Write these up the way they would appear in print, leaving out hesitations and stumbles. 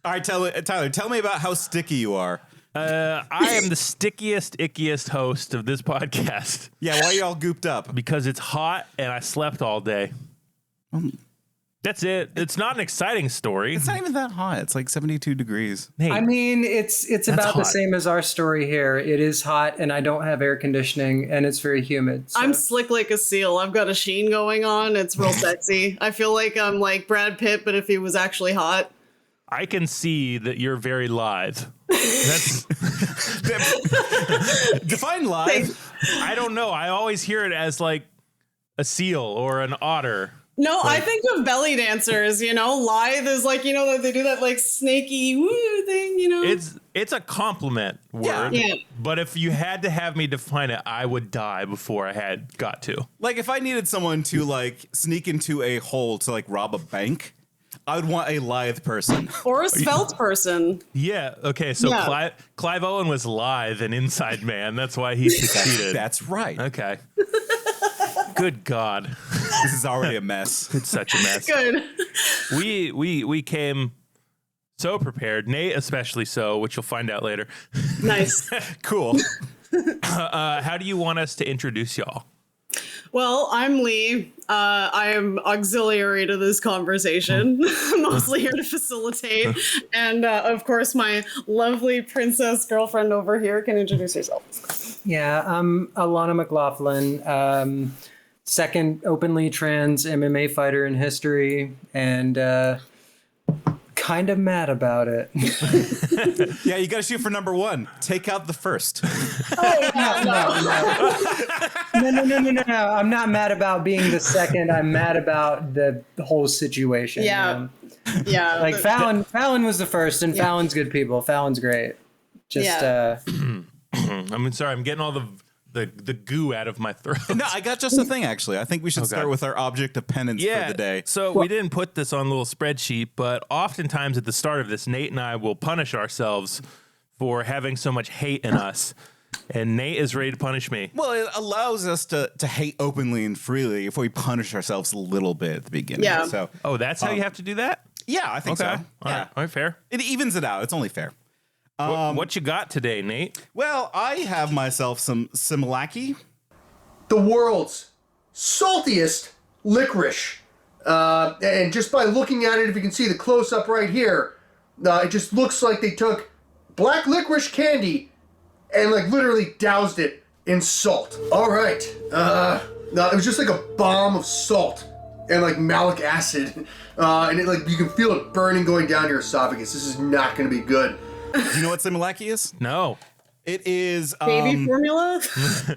All right, Tyler, tell me about how sticky you are. I am the stickiest, ickiest host of this podcast. Yeah, why are you all gooped up? Because it's hot and I slept all day. That's it. It's not an exciting story. It's not even that hot. It's like 72 degrees. Hey, I mean, it's about the same as our story here. It is hot, and I don't have air conditioning, and it's very humid. So. I'm slick like a seal. I've got a sheen going on. It's real sexy. I feel like I'm like Brad Pitt, but if he was actually hot. I can see that you're very lithe. That's Define lithe. I don't know. I always hear it as like a seal or an otter. No, I think of belly dancers, lithe is like, that they do that like snaky woo thing, It's a compliment word. Yeah. But if you had to have me define it, I would die before I had got to. Like if I needed someone to like sneak into a hole to like rob a bank, I would want a lithe person. Or a svelte person. Yeah. Okay. So Yeah. Clive Owen was lithe and inside man. That's why he succeeded. That's right. Okay. Good God. This is already a mess. It's such a mess. Good. We came so prepared, Nate especially so, which you'll find out later. Nice. Cool. How do you want us to introduce y'all? Well, I'm Lee. I am auxiliary to this conversation. I'm mostly here to facilitate. And of course, my lovely princess girlfriend over here can introduce herself. Yeah, I'm Alana McLaughlin, second openly trans MMA fighter in history, and kind of mad about it. Yeah, you got to shoot for number one. Take out the first. No. I'm not mad about being the second. I'm mad about the whole situation. Yeah. Yeah. Like Fallon was the first, and Fallon's good people. Fallon's great. I'm sorry, I'm getting all the goo out of my throat. No, I got just a thing, actually. I think we should start with our object of penance for the day. So we didn't put this on a little spreadsheet, but oftentimes at the start of this, Nate and I will punish ourselves for having so much hate in us. And Nate is ready to punish me. Well, it allows us to hate openly and freely if we punish ourselves a little bit at the beginning. Yeah. So, That's how you have to do that? yeah, I think so. All Yeah. right, fair. It evens it out. It's only fair. What you got today, Nate? Well, I have myself some Similaki. The world's saltiest licorice. And just by looking at it, if you can see the close-up right here, it just looks like they took black licorice candy and like literally doused it in salt. All right. No, it was just like a bomb of salt and like malic acid. And it like you can feel it burning going down your esophagus. This is not going to be good. Do you know what Similaki is? No. It is Baby formula?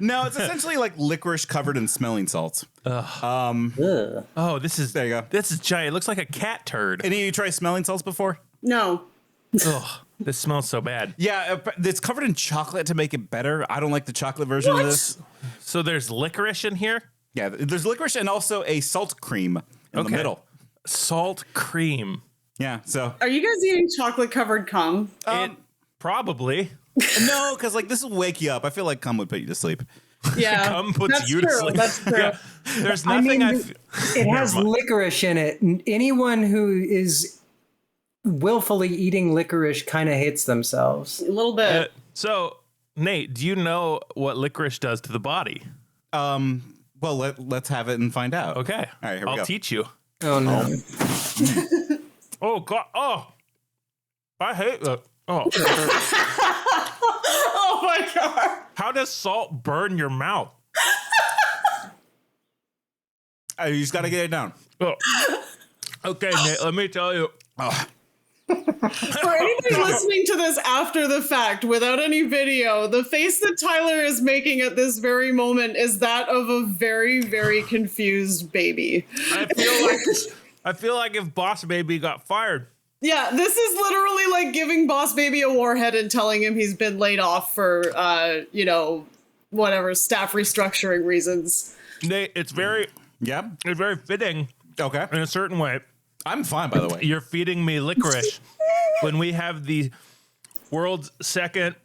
No, it's essentially like licorice covered in smelling salts. Oh, this is There you go. This is giant. It looks like a cat turd. Any of you try smelling salts before? No. Ugh, this smells so bad. Yeah, it's covered in chocolate to make it better. I don't like the chocolate version of this. So there's licorice in here? Yeah, there's licorice and also a salt cream in the middle. Salt cream. Yeah, so Are you guys eating chocolate covered cum? Probably. no, because like this will wake you up. I feel like cum would put you to sleep. Yeah. Cum puts that's you true. to sleep. That's true. Yeah. There's nothing it has licorice in it. Anyone who is willfully eating licorice kind of hates themselves. A little bit. So, Nate, do you know what licorice does to the body? Well, let's have it and find out. Okay. All right, here we go. I'll teach you. Oh no. Oh, God. Oh. I hate that. Oh. Oh my God. How does salt burn your mouth? You just got to get it down. Oh. Okay, Nate, let me tell you. For anybody listening to this after the fact, without any video, the face that Tyler is making at this very moment is that of a very, very confused baby. I feel like if Boss Baby got fired. Yeah, this is literally like giving Boss Baby a warhead and telling him he's been laid off for, whatever, staff restructuring reasons. Nate, it's very fitting Okay. in a certain way. I'm fine, by the way. You're feeding me licorice when we have the world's second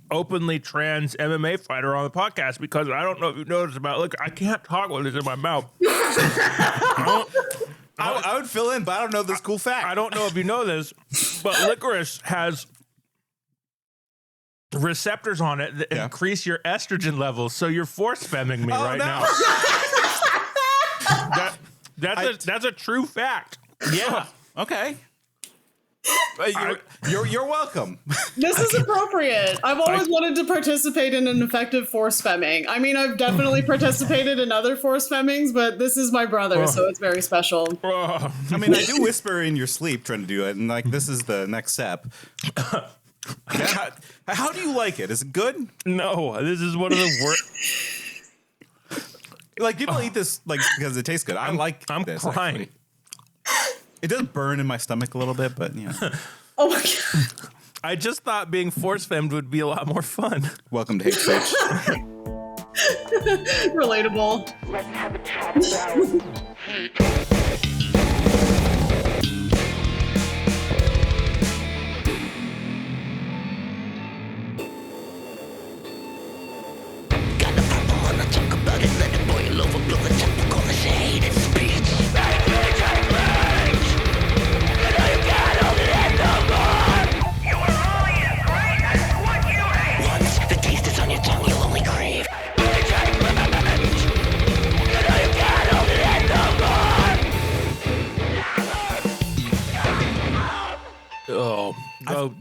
openly trans MMA fighter on the podcast, because I don't know if you noticed about licorice. I can't talk with this in my mouth. I would fill in, but I don't know this cool fact. I don't know if you know this, But licorice has receptors on it that increase your estrogen levels, so you're force-femming me now. That's a true fact. Yeah. Okay. You're welcome. This is appropriate. I've always wanted to participate in an effective force femming. I mean, I've definitely participated in other force femmings, but this is my brother, so it's very special. I mean, I do whisper in your sleep trying to do it, and like this is the next step. How do you like it? Is it good? No, this is one of the worst. Like people eat this like because it tastes good. I'm this, crying. Actually. It does burn in my stomach a little bit, but you know. Oh my god! I just thought being force-femmed would be a lot more fun. Welcome to Hate Speech. Relatable. Let's have a chat about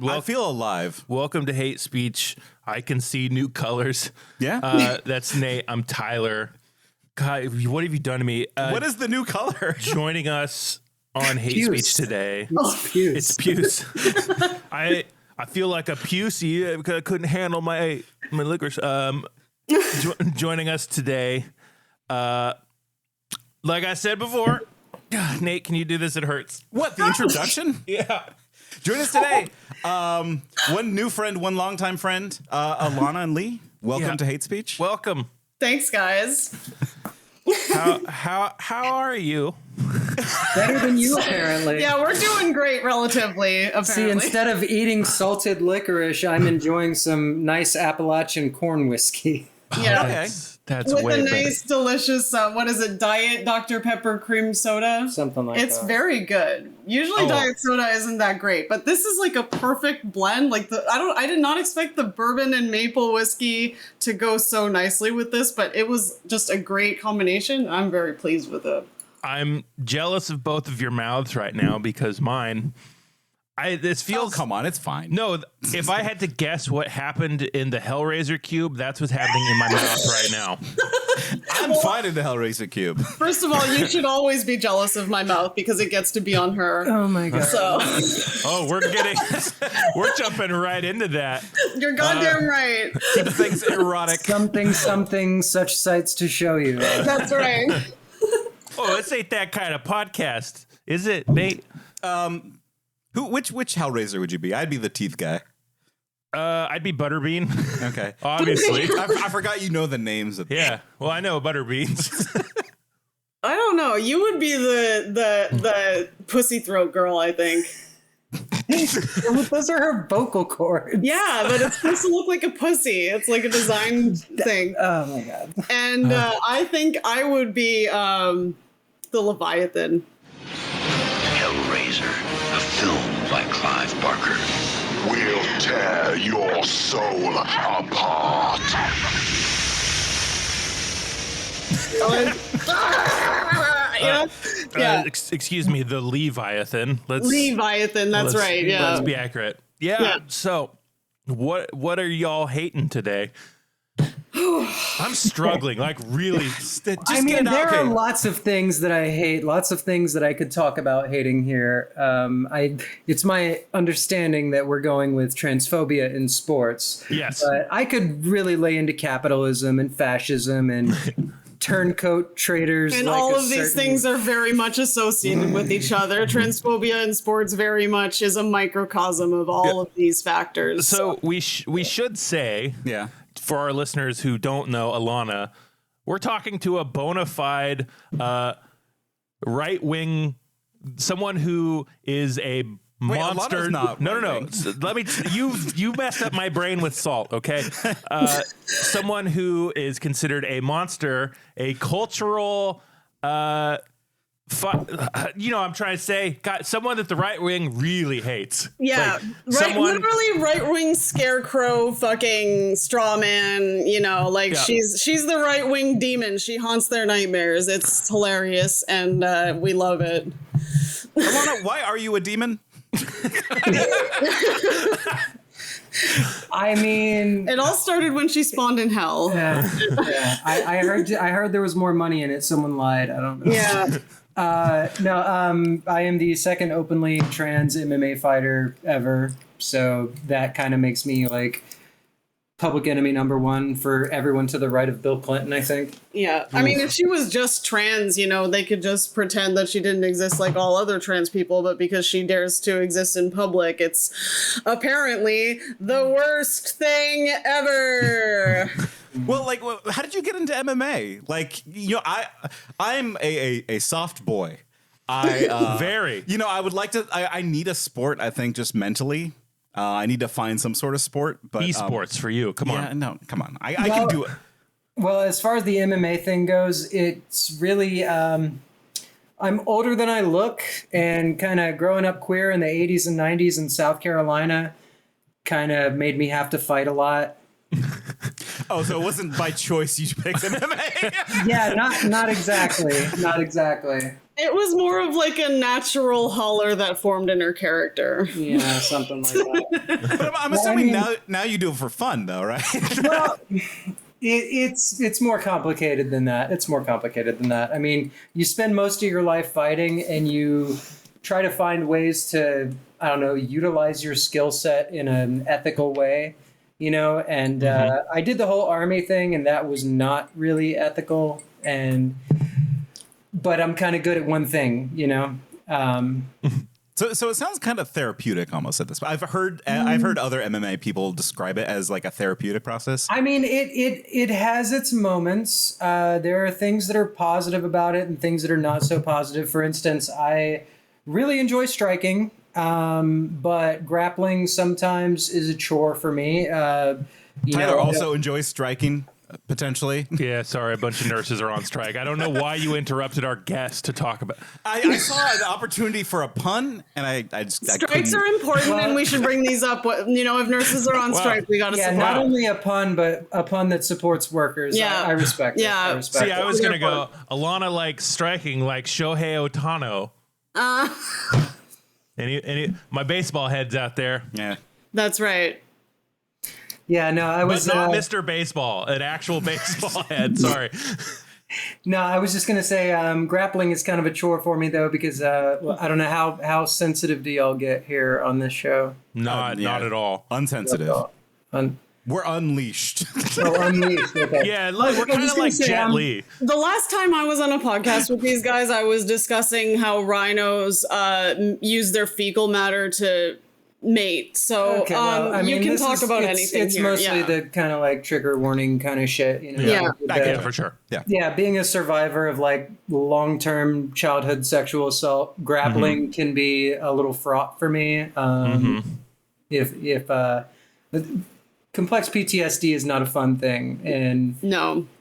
I feel alive. Welcome to Hate Speech. I can see new colors. Yeah. That's Nate. I'm Tyler. God, what have you done to me? What is the new color? Joining us on Hate Puce. Speech today. It's It's puce. I feel like a pusey because I couldn't handle my licorice. Joining us today, like I said before, Nate, can you do this? It hurts. What, the introduction? Yeah. Join us today. One new friend, one longtime friend, Alana and Lee. Welcome to Hate Speech. Welcome. Thanks, guys. How are you? better than you, apparently. Yeah, we're doing great, relatively. Apparently. See, instead of eating salted licorice, I'm enjoying some nice Appalachian corn whiskey. Yeah. Okay. That's With way a better. nice, delicious, what is it, Diet Dr. Pepper cream soda? Something like It's that. very good. Usually diet soda isn't that great, but this is like a perfect blend. Like I did not expect the bourbon and maple whiskey to go so nicely with this, but it was just a great combination. I'm very pleased with it. I'm jealous of both of your mouths right now because mine. This feels. Come on, it's fine. No, if I had to guess what happened in the Hellraiser cube, that's what's happening in my mouth right now. I'm fine in the Hellraiser cube. First of all, you should always be jealous of my mouth because it gets to be on her. Oh my god. So Oh, we're jumping right into that. you're goddamn right. Keep things erotic. Something, such sights to show you. That's right. Oh, this ain't that kind of podcast, is it, Nate? Which Hellraiser would you be? I'd be the teeth guy. I'd be Butterbean, Okay. obviously. I forgot you know the names of Yeah, well, I know Butterbeans. I don't know. You would be the pussy throat girl, I think. Those are her vocal cords. Yeah, but it's supposed to look like a pussy. It's like a design thing. Oh my god. And I think I would be the Leviathan. Hellraiser, a film by Clive Barker. We'll tear your soul apart. Yeah. Excuse me, the Leviathan. Leviathan, that's right. Yeah. Let's be accurate. Yeah. So, what are y'all hating today? I'm struggling, like really. I mean, there are lots of things that I hate, lots of things that I could talk about hating here. It's my understanding that we're going with transphobia in sports. Yes. But I could really lay into capitalism and fascism and turncoat traders. And like all a of these certain- things are very much associated with each other. Transphobia in sports very much is a microcosm of all of these factors. So we should say, Yeah. for our listeners who don't know Alana, we're talking to a bona fide right wing, someone who is a monster. Alana's not No. right-wing. Let me. You messed up my brain with salt. Okay, someone who is considered a monster, a cultural I'm trying to say, God, someone that the right wing really hates. Yeah, Like, literally right wing scarecrow, fucking straw man. She's the right wing demon. She haunts their nightmares. It's hilarious, and we love it. Alana, why are you a demon? I mean, it all started when she spawned in hell. Yeah. I heard there was more money in it. Someone lied. I don't know. Yeah. I am the second openly trans MMA fighter ever, so that kind of makes me like public enemy number one for everyone to the right of Bill Clinton, I think. Yeah. I mean, if she was just trans, they could just pretend that she didn't exist like all other trans people, but because she dares to exist in public, it's apparently the worst thing ever. Well, how did you get into MMA? I'm a soft boy. Very. I would like to. I need a sport. I think just mentally, I need to find some sort of sport. But esports for you. Come on. No, come on. I can do it. Well, as far as the MMA thing goes, it's really. I'm older than I look, and kind of growing up queer in the 80s and 90s in South Carolina kind of made me have to fight a lot. Oh, so it wasn't by choice you picked MMA? Yeah, not exactly. Not exactly. It was more of like a natural holler that formed in her character. Yeah, something like that. But I'm assuming now you do it for fun, though, right? Well, it's more complicated than that. It's more complicated than that. I mean, you spend most of your life fighting, and you try to find ways to, I don't know, utilize your skill set in an ethical way. And I did the whole army thing, and that was not really ethical. But I'm kind of good at one thing, So it sounds kind of therapeutic almost at this point. I've heard other MMA people describe it as like a therapeutic process. I mean, it has its moments. There are things that are positive about it and things that are not so positive. For instance, I really enjoy striking. But grappling sometimes is a chore for me. Tyler also enjoys striking, potentially. Yeah, sorry, a bunch of nurses are on strike. I don't know why you interrupted our guest to talk about. I saw an opportunity for a pun, and I just strikes are important, and we should bring these up. If nurses are on strike, we got to support. Not only a pun, but a pun that supports workers. Yeah, I respect. Yeah, I respect. See, I was gonna go. Alana likes striking like Shohei Ohtani. My baseball heads out there. Yeah, that's right. Yeah, no, I was but not Mr. Baseball, an actual baseball head. Sorry. No, I was just gonna say grappling is kind of a chore for me though, because I don't know how sensitive do y'all get here on this show? Not at all. Unsensitive. We're unleashed. Oh, unleashed. Okay. Yeah, we're kind of like Jet Li. The last time I was on a podcast with these guys, I was discussing how rhinos use their fecal matter to mate. So okay, well, you can talk about anything. It's here. mostly the kind of like trigger warning kind of shit. Yeah, for sure. Yeah, being a survivor of like long-term childhood sexual assault, grappling can be a little fraught for me. If complex PTSD is not a fun thing, and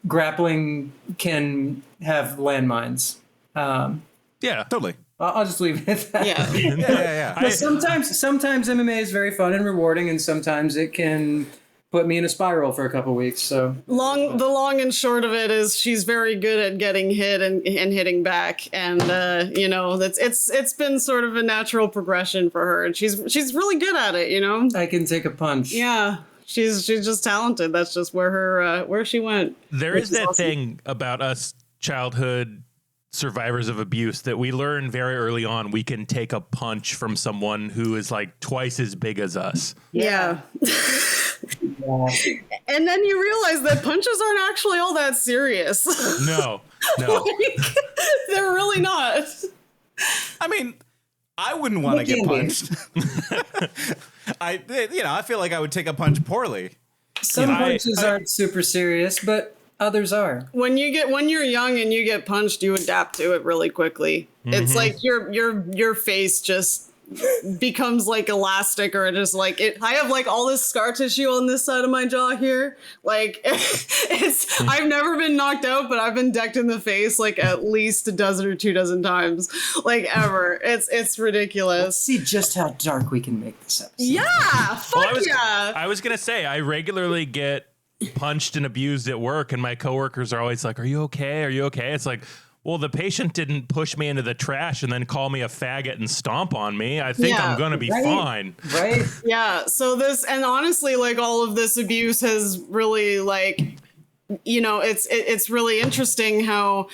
grappling can have landmines. Yeah, totally. I'll just leave it at that. Yeah. But sometimes MMA is very fun and rewarding, and sometimes it can put me in a spiral for a couple weeks. So the long and short of it is she's very good at getting hit and hitting back, and it's been sort of a natural progression for her, and she's really good at it. I can take a punch. Yeah. She's just talented. That's just where she went. There is that thing about us childhood survivors of abuse that we learn very early on. We can take a punch from someone who is like twice as big as us. Yeah. And then you realize that punches aren't actually all that serious. No. They're really not. I mean, I wouldn't want to get punched. I feel like I would take a punch poorly. Some punches aren't super serious, but others are. When you're young and you get punched, you adapt to it really quickly. It's like your face just becomes like elastic, or just like it. I have like all this scar tissue on this side of my jaw here. Like I've never been knocked out, but I've been decked in the face like at least a dozen or 2 dozen times, like ever. It's ridiculous. Let's see just how dark we can make this episode. Yeah, fuck yeah. I was gonna say I regularly get punched and abused at work, and my coworkers are always like, "Are you okay? Are you okay?" It's like, well, the patient didn't push me into the trash and then call me a faggot and stomp on me. I think I'm going to be fine. Right? Yeah. So this, and honestly, like all of this abuse has really like, you know, it's really interesting how,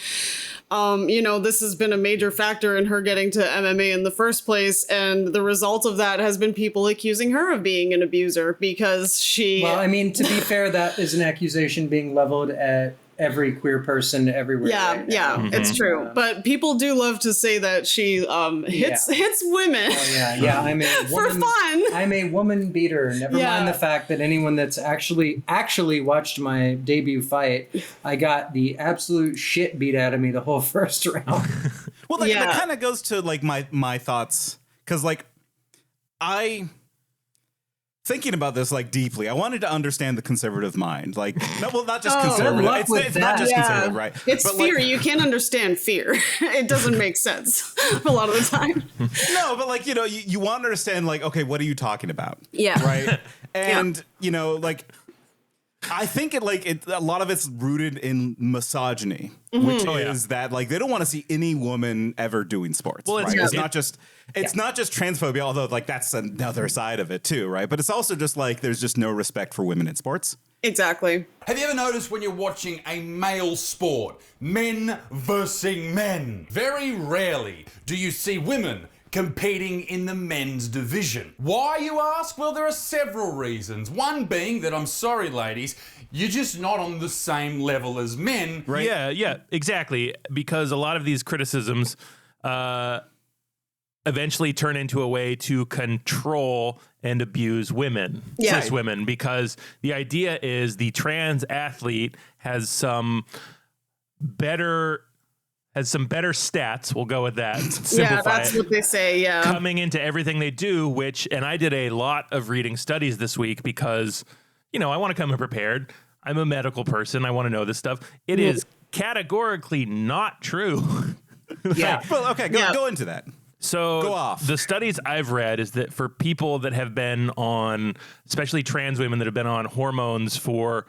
you know, this has been a major factor in her getting to MMA in the first place. And the result of that has been people accusing her of being an abuser because she... Well, I mean, to be fair, that is an accusation being leveled at every queer person everywhere. Yeah, right yeah, now. it's true. But people do love to say that she hits women. Oh, yeah. I'm a for woman, fun. I'm a woman beater. Never mind the fact that anyone that's actually watched my debut fight, I got the absolute shit beat out of me the whole first round. Well, that kind of goes to like my thoughts, because like thinking about this like deeply, I wanted to understand the conservative mind. Like, no, well, not just conservative. It's not just conservative, right? It's but fear. Like, you can't understand fear. It doesn't make sense a lot of the time. No, but like, you know, you want to understand like, okay, what are you talking about? Yeah. Right. And you know, like, I think a lot of it's rooted in misogyny, which is that like they don't want to see any woman ever doing sports. Well, it's not just transphobia, although like that's another side of it too, right? But it's also just like there's just no respect for women in sports. Exactly. Have you ever noticed when you're watching a male sport, men versus men, very rarely do you see women competing in the men's division? Why, you ask? Well, there are several reasons. One being that, I'm sorry, ladies, you're just not on the same level as men. Right? Yeah, exactly. Because a lot of these criticisms eventually turn into a way to control and abuse women, cis women, because the idea is the trans athlete has some better stats. We'll go with that. Yeah, that's what they say. Yeah. Coming into everything they do, and I did a lot of reading studies this week because, you know, I want to come prepared. I'm a medical person. I want to know this stuff. It is categorically not true. Yeah. Well, okay, go into that. So go off. The studies I've read is that for people that have been on, especially trans women that have been on hormones for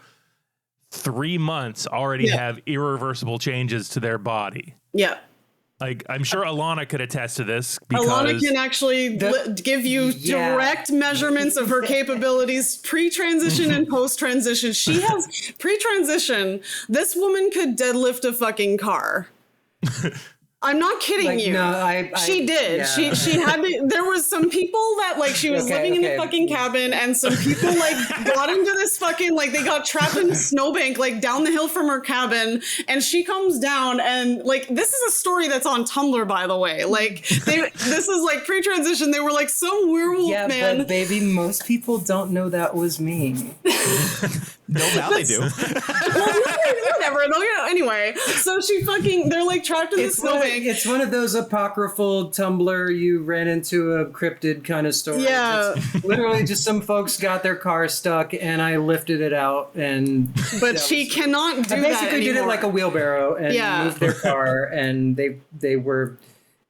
3 months already have irreversible changes to their body. Yeah. Like, I'm sure Alana could attest to this. Because Alana can actually give you direct measurements of her capabilities pre-transition and post-transition. She has pre-transition. This woman could deadlift a fucking car. I'm not kidding you. No, she did. Yeah. She had to, there was some people that like she was living in the fucking cabin, and some people like got into this fucking like they got trapped in a snowbank like down the hill from her cabin, and she comes down and like this is a story that's on Tumblr, by the way. Like this is like pre-transition. They were like some werewolf man. But baby, most people don't know that was me. No, now they do. Well, whatever. Anyway, so they're like trapped in the snowbank. It's one of those apocryphal Tumblr, you ran into a cryptid kind of story. Yeah. It's literally just some folks got their car stuck and I lifted it out But she cannot do that I basically did it like a wheelbarrow and moved their car, and they were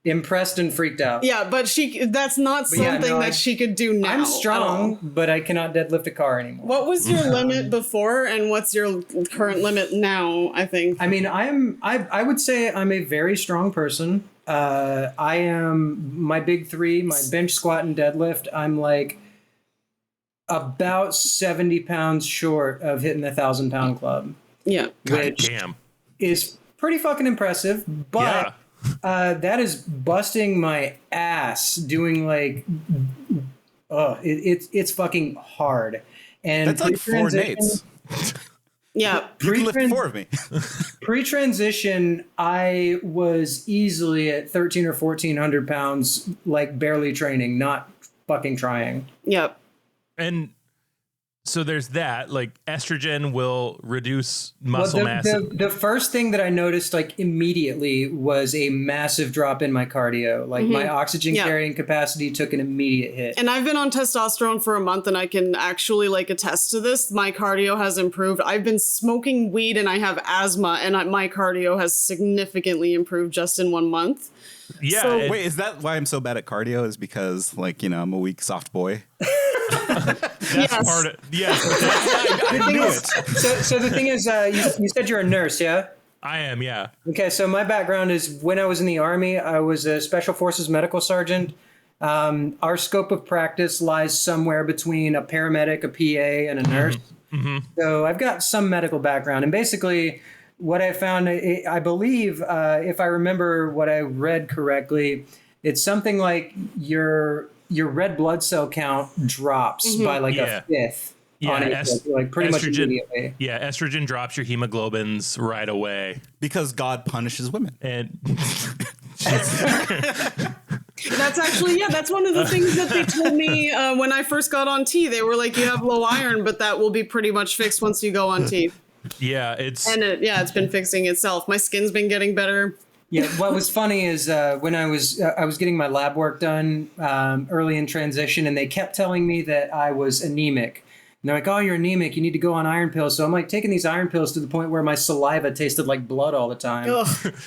impressed and freaked out. Yeah, but that's not something that she could do now. I'm strong, but I cannot deadlift a car anymore. What was your limit before, and what's your current limit now, I think? I mean, I would say I'm a very strong person. I am my big three, my bench, squat, and deadlift. I'm like about 70 pounds short of hitting the 1,000-pound club. Yeah. Which is pretty fucking impressive, but that is busting my ass doing like, it's fucking hard. And that's like 4 Nates. Yeah. You can lift 4 of me. Pre-transition, I was easily at 1,300 or 1,400 pounds, like barely training, not fucking trying. Yep. And So there's that, like estrogen will reduce muscle mass. The first thing that I noticed like immediately was a massive drop in my cardio. Like my oxygen carrying capacity took an immediate hit. And I've been on testosterone for a month and I can actually like attest to this. My cardio has improved. I've been smoking weed and I have asthma and my cardio has significantly improved just in 1 month. Yeah. So, Wait, is that why I'm so bad at cardio? Is because like, I'm a weak soft boy? That's part of yes. I knew it. So the thing is, you said you're a nurse, yeah? I am, yeah. Okay, so my background is when I was in the Army, I was a Special Forces medical sergeant. Our scope of practice lies somewhere between a paramedic, a PA, and a nurse. So I've got some medical background. And basically, what I found, I believe, if I remember what I read correctly, it's something like your red blood cell count drops by like a fifth. Yeah, on it, like pretty much immediately. Yeah, estrogen drops your hemoglobins right away Because God punishes women. and that's actually, that's one of the things that they told me when I first got on T. They were like, you have low iron, but that will be pretty much fixed once you go on T. yeah, it's It's been fixing itself. My skin's been getting better. Yeah, what was funny is when I was getting my lab work done early in transition, and they kept telling me that I was anemic. And they're like, "Oh, you're anemic. You need to go on iron pills." So I'm like taking these iron pills to the point where my saliva tasted like blood all the time.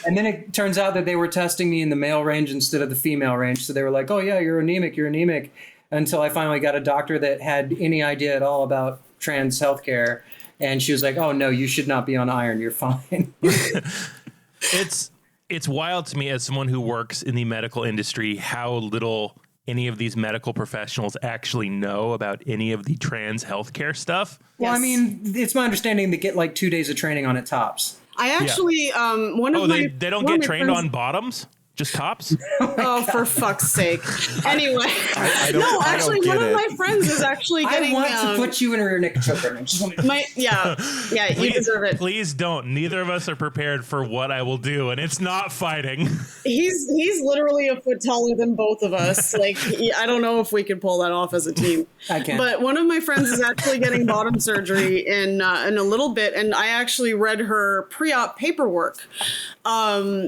And then it turns out that they were testing me in the male range instead of the female range. So they were like, "Oh yeah, you're anemic. You're anemic." Until I finally got a doctor that had any idea at all about trans healthcare, and she was like, "Oh no, you should not be on iron. You're fine." It's wild to me as someone who works in the medical industry how little any of these medical professionals actually know about any of the trans healthcare stuff. Well, I mean, it's my understanding they get like 2 days of training on it tops. I actually, they don't get trained on bottoms? Just tops? Oh, for fuck's sake. Anyway. One of my friends is actually getting... I want to put you in a rear naked choker. You deserve it. Please don't. Neither of us are prepared for what I will do, and it's not fighting. He's literally a foot taller than both of us. Like, I don't know if we could pull that off as a team. I can't. But one of my friends is actually getting bottom surgery in a little bit, and I actually read her pre-op paperwork.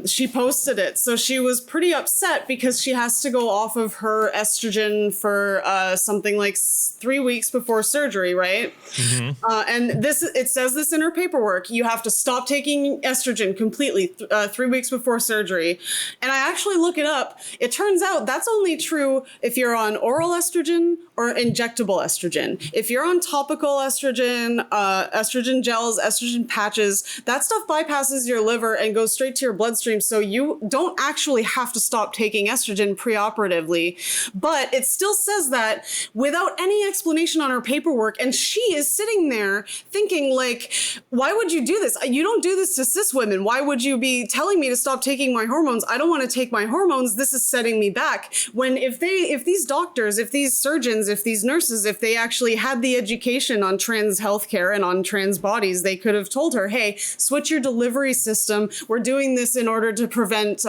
She posted it. So she was pretty upset because she has to go off of her estrogen for something like 3 weeks before surgery, right? And it says this in her paperwork. You have to stop taking estrogen completely 3 weeks before surgery. And I actually look it up. It turns out that's only true if you're on oral estrogen or injectable estrogen. If you're on topical estrogen, estrogen gels, estrogen patches, that stuff bypasses your liver and goes straight to your bloodstream. So you don't actually have to stop taking estrogen preoperatively. But it still says that without any explanation on her paperwork. And she is sitting there thinking like, why would you do this? You don't do this to cis women. Why would you be telling me to stop taking my hormones? I don't want to take my hormones. This is setting me back. When if these doctors, if these surgeons, if these nurses, if they actually had the education on trans healthcare and on trans bodies, they could have told her, hey, switch your delivery system. We're doing this in order to prevent,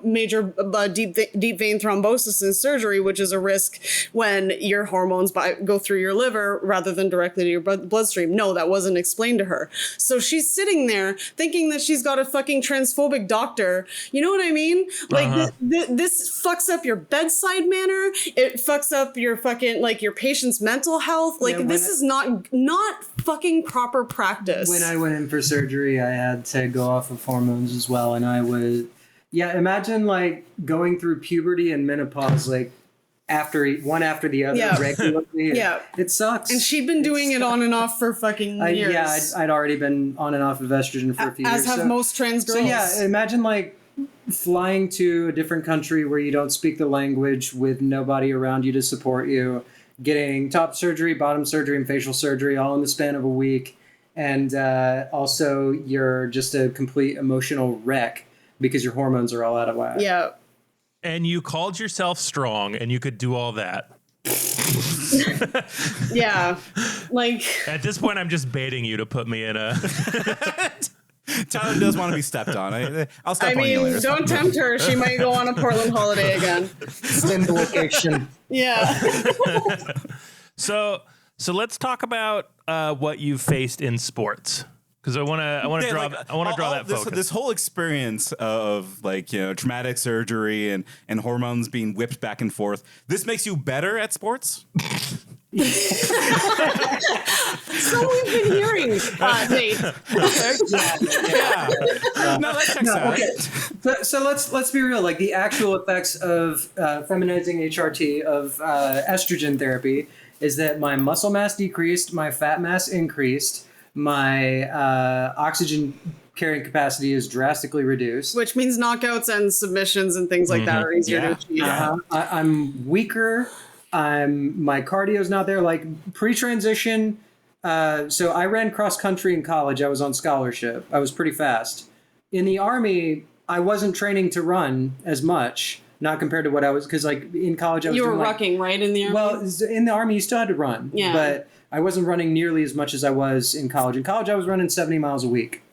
major deep vein thrombosis in surgery, which is a risk when your hormones go through your liver rather than directly to your bloodstream. No, that wasn't explained to her. So she's sitting there thinking that she's got a fucking transphobic doctor. You know what I mean? Like this fucks up your bedside manner. It fucks up your fucking your patient's mental health. Like this is not fucking proper practice. When I went in for surgery, I had to go off of hormones as well, and I was imagine like going through puberty and menopause like after the other regularly. It sucks. And she'd been doing it on and off for fucking years. I'd already been on and off of estrogen for a few years. As have most trans girls. So yeah, imagine like flying to a different country where you don't speak the language with nobody around you to support you, getting top surgery, bottom surgery, and facial surgery all in the span of a week. And also you're just a complete emotional wreck because your hormones are all out of whack. Yeah. And you called yourself strong and you could do all that. Yeah. Like at this point, I'm just baiting you to put me in a... Tyler does want to be stepped on. I'll step on you later. Don't tempt her. She might go on a Portland holiday again. Send the location. Yeah. So So let's talk about what you've faced in sports. Because I want to draw that focus. This whole experience of traumatic surgery and hormones being whipped back and forth. This makes you better at sports. So we've been hearing, Nate. Yeah. No, that checks out. Okay. So let's be real. Like the actual effects of feminizing HRT of estrogen therapy is that my muscle mass decreased, my fat mass increased. My oxygen carrying capacity is drastically reduced. Which means knockouts and submissions and things like that are easier to achieve. I'm weaker. My cardio's not there. Like pre-transition, so I ran cross country in college. I was on scholarship. I was pretty fast. In the Army, I wasn't training to run as much, not compared to what I was, because like in college I was You were doing, rucking, right, in the Army? Well, in the Army you still had to run. Yeah. But I wasn't running nearly as much as I was in college. In college, I was running 70 miles a week.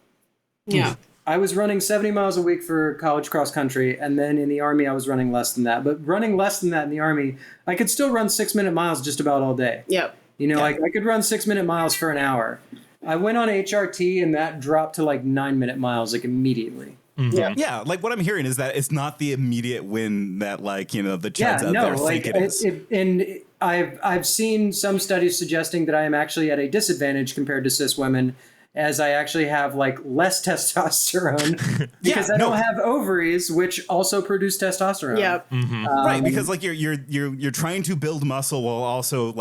Yeah. I was running 70 miles a week for college cross country, and then in the Army, I was running less than that. But running less than that in the Army, I could still run 6-minute miles just about all day. Yep. Like I could run 6-minute miles for an hour. I went on HRT, and that dropped to like 9-minute miles like immediately. Mm-hmm. Yeah, like what I'm hearing is that it's not the immediate win that the chuds out there think it is. And I've seen some studies suggesting that I am actually at a disadvantage compared to cis women, as I actually have like less testosterone because I don't have ovaries, which also produce testosterone. Yep. Right, because like you're trying to build muscle while also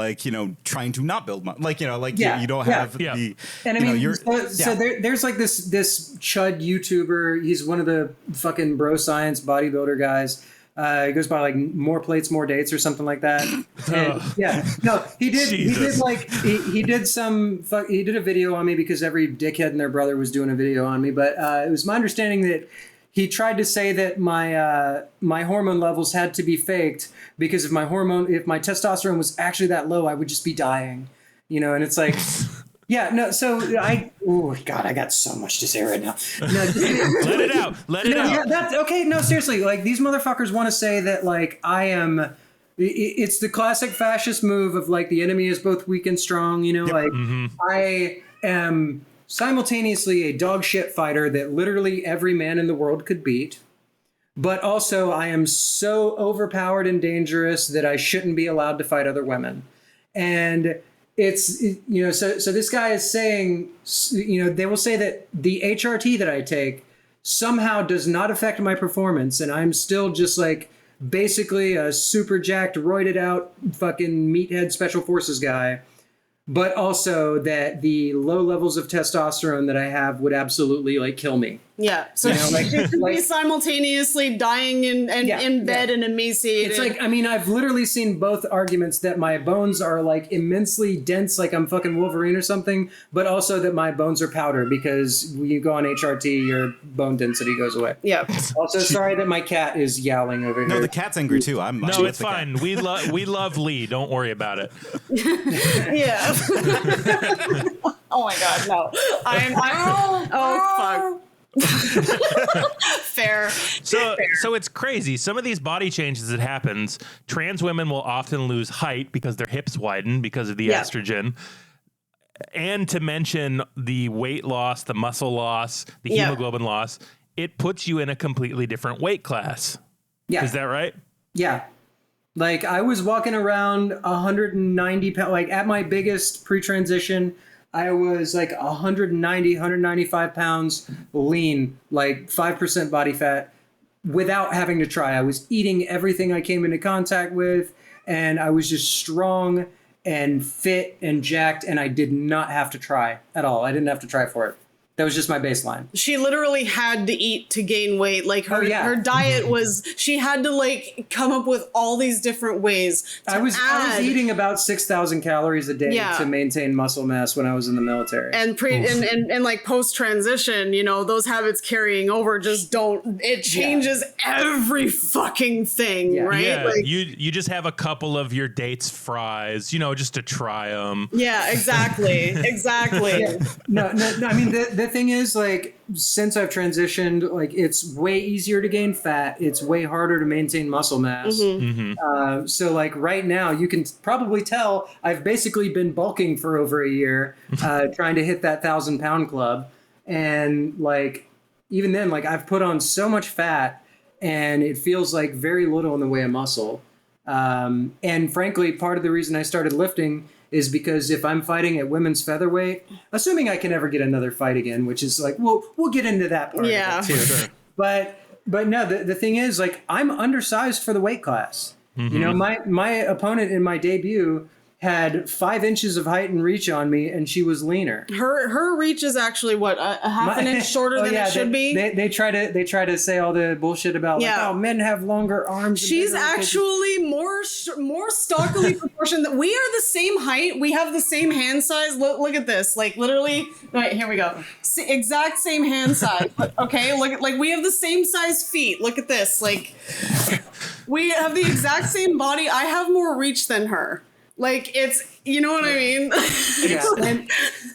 trying to not build muscle. You don't have the. And I mean, so there's like this chud YouTuber. He's one of the fucking bro science bodybuilder guys. He goes by like more plates, more dates or something like that. And, he did a video on me because every dickhead and their brother was doing a video on me. But it was my understanding that he tried to say that my hormone levels had to be faked because if my testosterone was actually that low, I would just be dying, and it's like, I got so much to say right now. No, let it out. Let it out. Yeah, that's okay. No, seriously, like these motherfuckers want to say that like I am. It's the classic fascist move of like the enemy is both weak and strong. I am simultaneously a dog shit fighter that literally every man in the world could beat. But also I am so overpowered and dangerous that I shouldn't be allowed to fight other women. And so this guy is saying, they will say that the HRT that I take somehow does not affect my performance. And I'm still just like basically a super jacked, roided out fucking meathead special forces guy. But also that the low levels of testosterone that I have would absolutely like kill me. Yeah. So she could be simultaneously dying in bed and emaciated. It's like, I mean, I've literally seen both arguments that my bones are like immensely dense, like I'm fucking Wolverine or something, but also that my bones are powder because when you go on HRT, your bone density goes away. Yeah. Also, sorry that my cat is yowling over here. No, the cat's angry too. No, it's fine. We love Lee. Don't worry about it. Yeah. Oh my God, no. Oh fuck. Fair. So it's crazy. Some of these body changes that happens, trans women will often lose height because their hips widen because of the estrogen. And to mention the weight loss, the muscle loss, the hemoglobin loss, it puts you in a completely different weight class. Yeah. Is that right? Yeah. Like I was walking around 190 pounds, like at my biggest pre-transition, I was like 190, 195 pounds lean, like 5% body fat without having to try. I was eating everything I came into contact with and I was just strong and fit and jacked and I did not have to try at all. I didn't have to try for it. That was just my baseline. She literally had to eat to gain weight. Like her diet was, she had to like come up with all these different ways. I was eating about 6,000 calories a day to maintain muscle mass when I was in the military. And and like post transition, those habits carrying over just don't. It changes every fucking thing, right? Yeah, like, you just have a couple of your dates fries, just to try them. Yeah, exactly, exactly. No. I mean, the thing is, like, since I've transitioned, like, it's way easier to gain fat. It's way harder to maintain muscle mass. So, like, right now, you can probably tell I've basically been bulking for over a year, trying to hit that 1,000-pound club. And, like, even then, like, I've put on so much fat, and it feels like very little in the way of muscle. And frankly, part of the reason I started lifting is because if I'm fighting at women's featherweight, assuming I can ever get another fight again, which is like, we'll get into that part of it too. Sure. But no, the thing is, like, I'm undersized for the weight class. You know, my opponent in my debut had 5 inches of height and reach on me, and she was leaner. Her reach is actually what, a half an inch shorter than it should be. They try to say all the bullshit about like, oh, men have longer arms. She's actually more stockily proportioned. We are the same height. We have the same hand size. Look at this. Like literally. Right, here we go. Exact same hand size. Okay, look at, like, we have the same size feet. Look at this. Like, we have the exact same body. I have more reach than her. Like, it's, you know what I mean? Yeah. And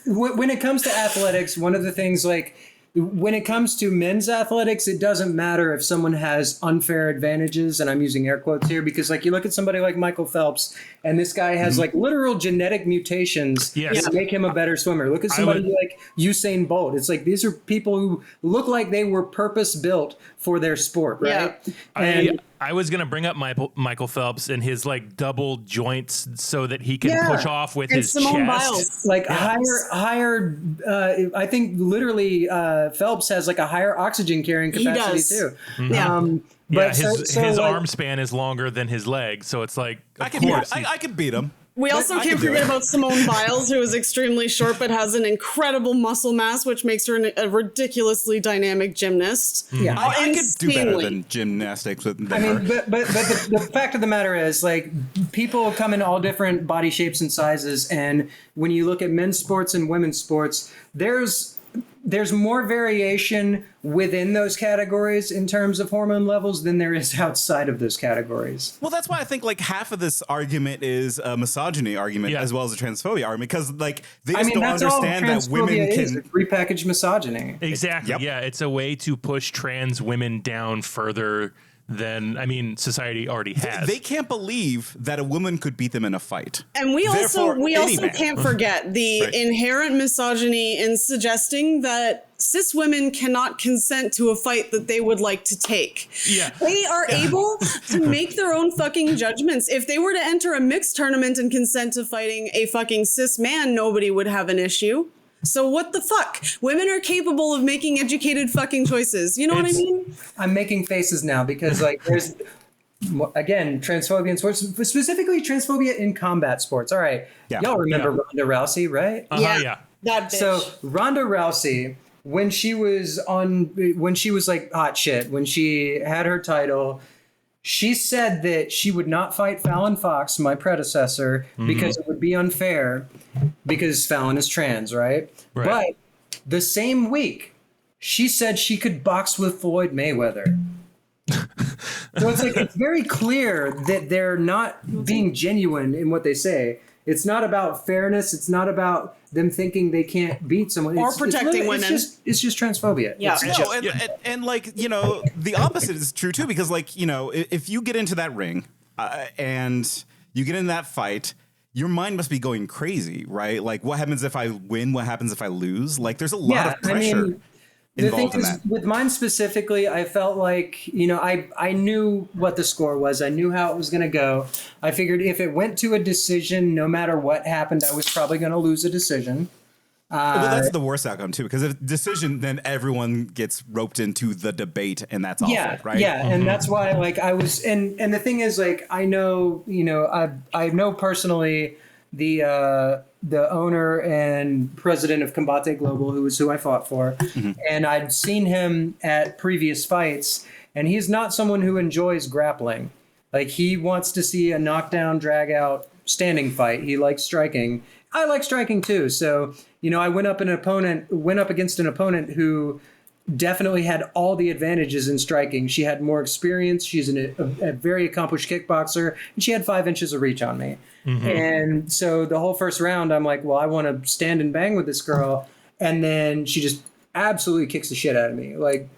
when it comes to athletics, one of the things, like, when it comes to men's athletics, it doesn't matter if someone has unfair advantages, and I'm using air quotes here, because, like, you look at somebody like Michael Phelps, and this guy has like literal genetic mutations that make him a better swimmer. Look at somebody like Usain Bolt. It's like, these are people who look like they were purpose built for their sport, right? Yeah. And I was going to bring up Michael Phelps and his like double joints so that he can push off with his Simone chest. Biles. Like higher, I think literally Phelps has like a higher oxygen carrying capacity too. Yeah. But his like, arm span is longer than his leg, so it's like I could beat him. We also can't forget about Simone Biles, who is extremely short but has an incredible muscle mass, which makes her a ridiculously dynamic gymnast. Yeah, I could do better than gymnastics. But the fact of the matter is, like, people come in all different body shapes and sizes, and when you look at men's sports and women's sports, there's more variation within those categories in terms of hormone levels than there is outside of those categories. Well, that's why I think like half of this argument is a misogyny argument as well as a transphobia argument, because like they just don't understand that women can repackage misogyny. Exactly. Yep. Yeah, it's a way to push trans women down further than, I mean, society already has. They can't believe that a woman could beat them in a fight. And we also can't forget the inherent misogyny in suggesting that cis women cannot consent to a fight that they would like to take. Yeah. They are able to make their own fucking judgments. If they were to enter a mixed tournament and consent to fighting a fucking cis man, nobody would have an issue. So what the fuck? Women are capable of making educated fucking choices. You know what I mean? I'm making faces now because, like, there's, again, transphobia in sports, specifically transphobia in combat sports. All right. Yeah. Y'all remember Ronda Rousey, right? Yeah. That bitch. So Ronda Rousey, when she was like hot shit, when she had her title, she said that she would not fight Fallon Fox, my predecessor, because it would be unfair because Fallon is trans, right? But the same week, she said she could box with Floyd Mayweather. So it's like, it's very clear that they're not being genuine in what they say. It's not about fairness. It's not about them thinking they can't beat someone. Or protecting women. It's just transphobia. Yeah. And like, you know, the opposite is true too, because like, you know, if you get into that ring and you get in that fight, your mind must be going crazy, right? Like, what happens if I win? What happens if I lose? Like, there's a lot of pressure. The thing is, with mine specifically, I felt like, you know, I knew what the score was. I knew how it was going to go. I figured if it went to a decision, no matter what happened, I was probably going to lose a decision. But that's the worst outcome, too, because if decision, then everyone gets roped into the debate, and that's awful, right? Yeah, and that's why, like, I was, and the thing is, like, I know, you know, I know personally the owner and president of Combate Global, who I fought for, and I'd seen him at previous fights, and he's not someone who enjoys grappling. Like, he wants to see a knockdown, drag out, standing fight. He likes striking. I like striking too. So, you know, I went up against an opponent who definitely had all the advantages in striking. She had more experience. She's a very accomplished kickboxer, and she had 5 inches of reach on me. And so the whole first round, I'm like, well, I want to stand and bang with this girl. And then she just absolutely kicks the shit out of me. Like,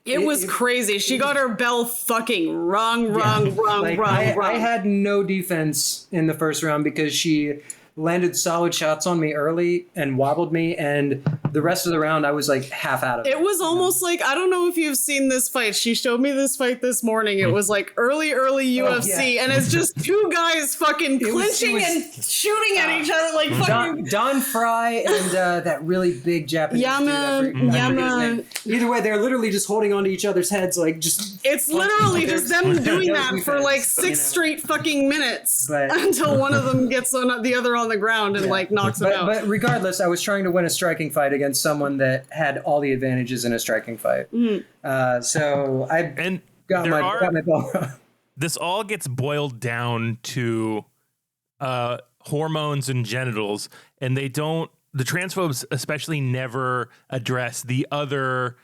it was crazy. She got her bell fucking wrong. I had no defense in the first round because she landed solid shots on me early and wobbled me, and the rest of the round I was like half out of it. It was almost like, I don't know if you've seen this fight. She showed me this fight this morning. It was like early UFC, and it's just two guys fucking clinching and shooting at each other like fucking Don Fry and that really big Japanese dude. I forget his name. Either way, they're literally just holding onto each other's heads, like just. It's literally just them doing that for like 6 straight fucking minutes until one of them gets on the other on the ground and like knocks it out. But regardless, I was trying to win a striking fight against someone that had all the advantages in a striking fight. So I got my ball. This all gets boiled down to hormones and genitals, and the transphobes especially never address the other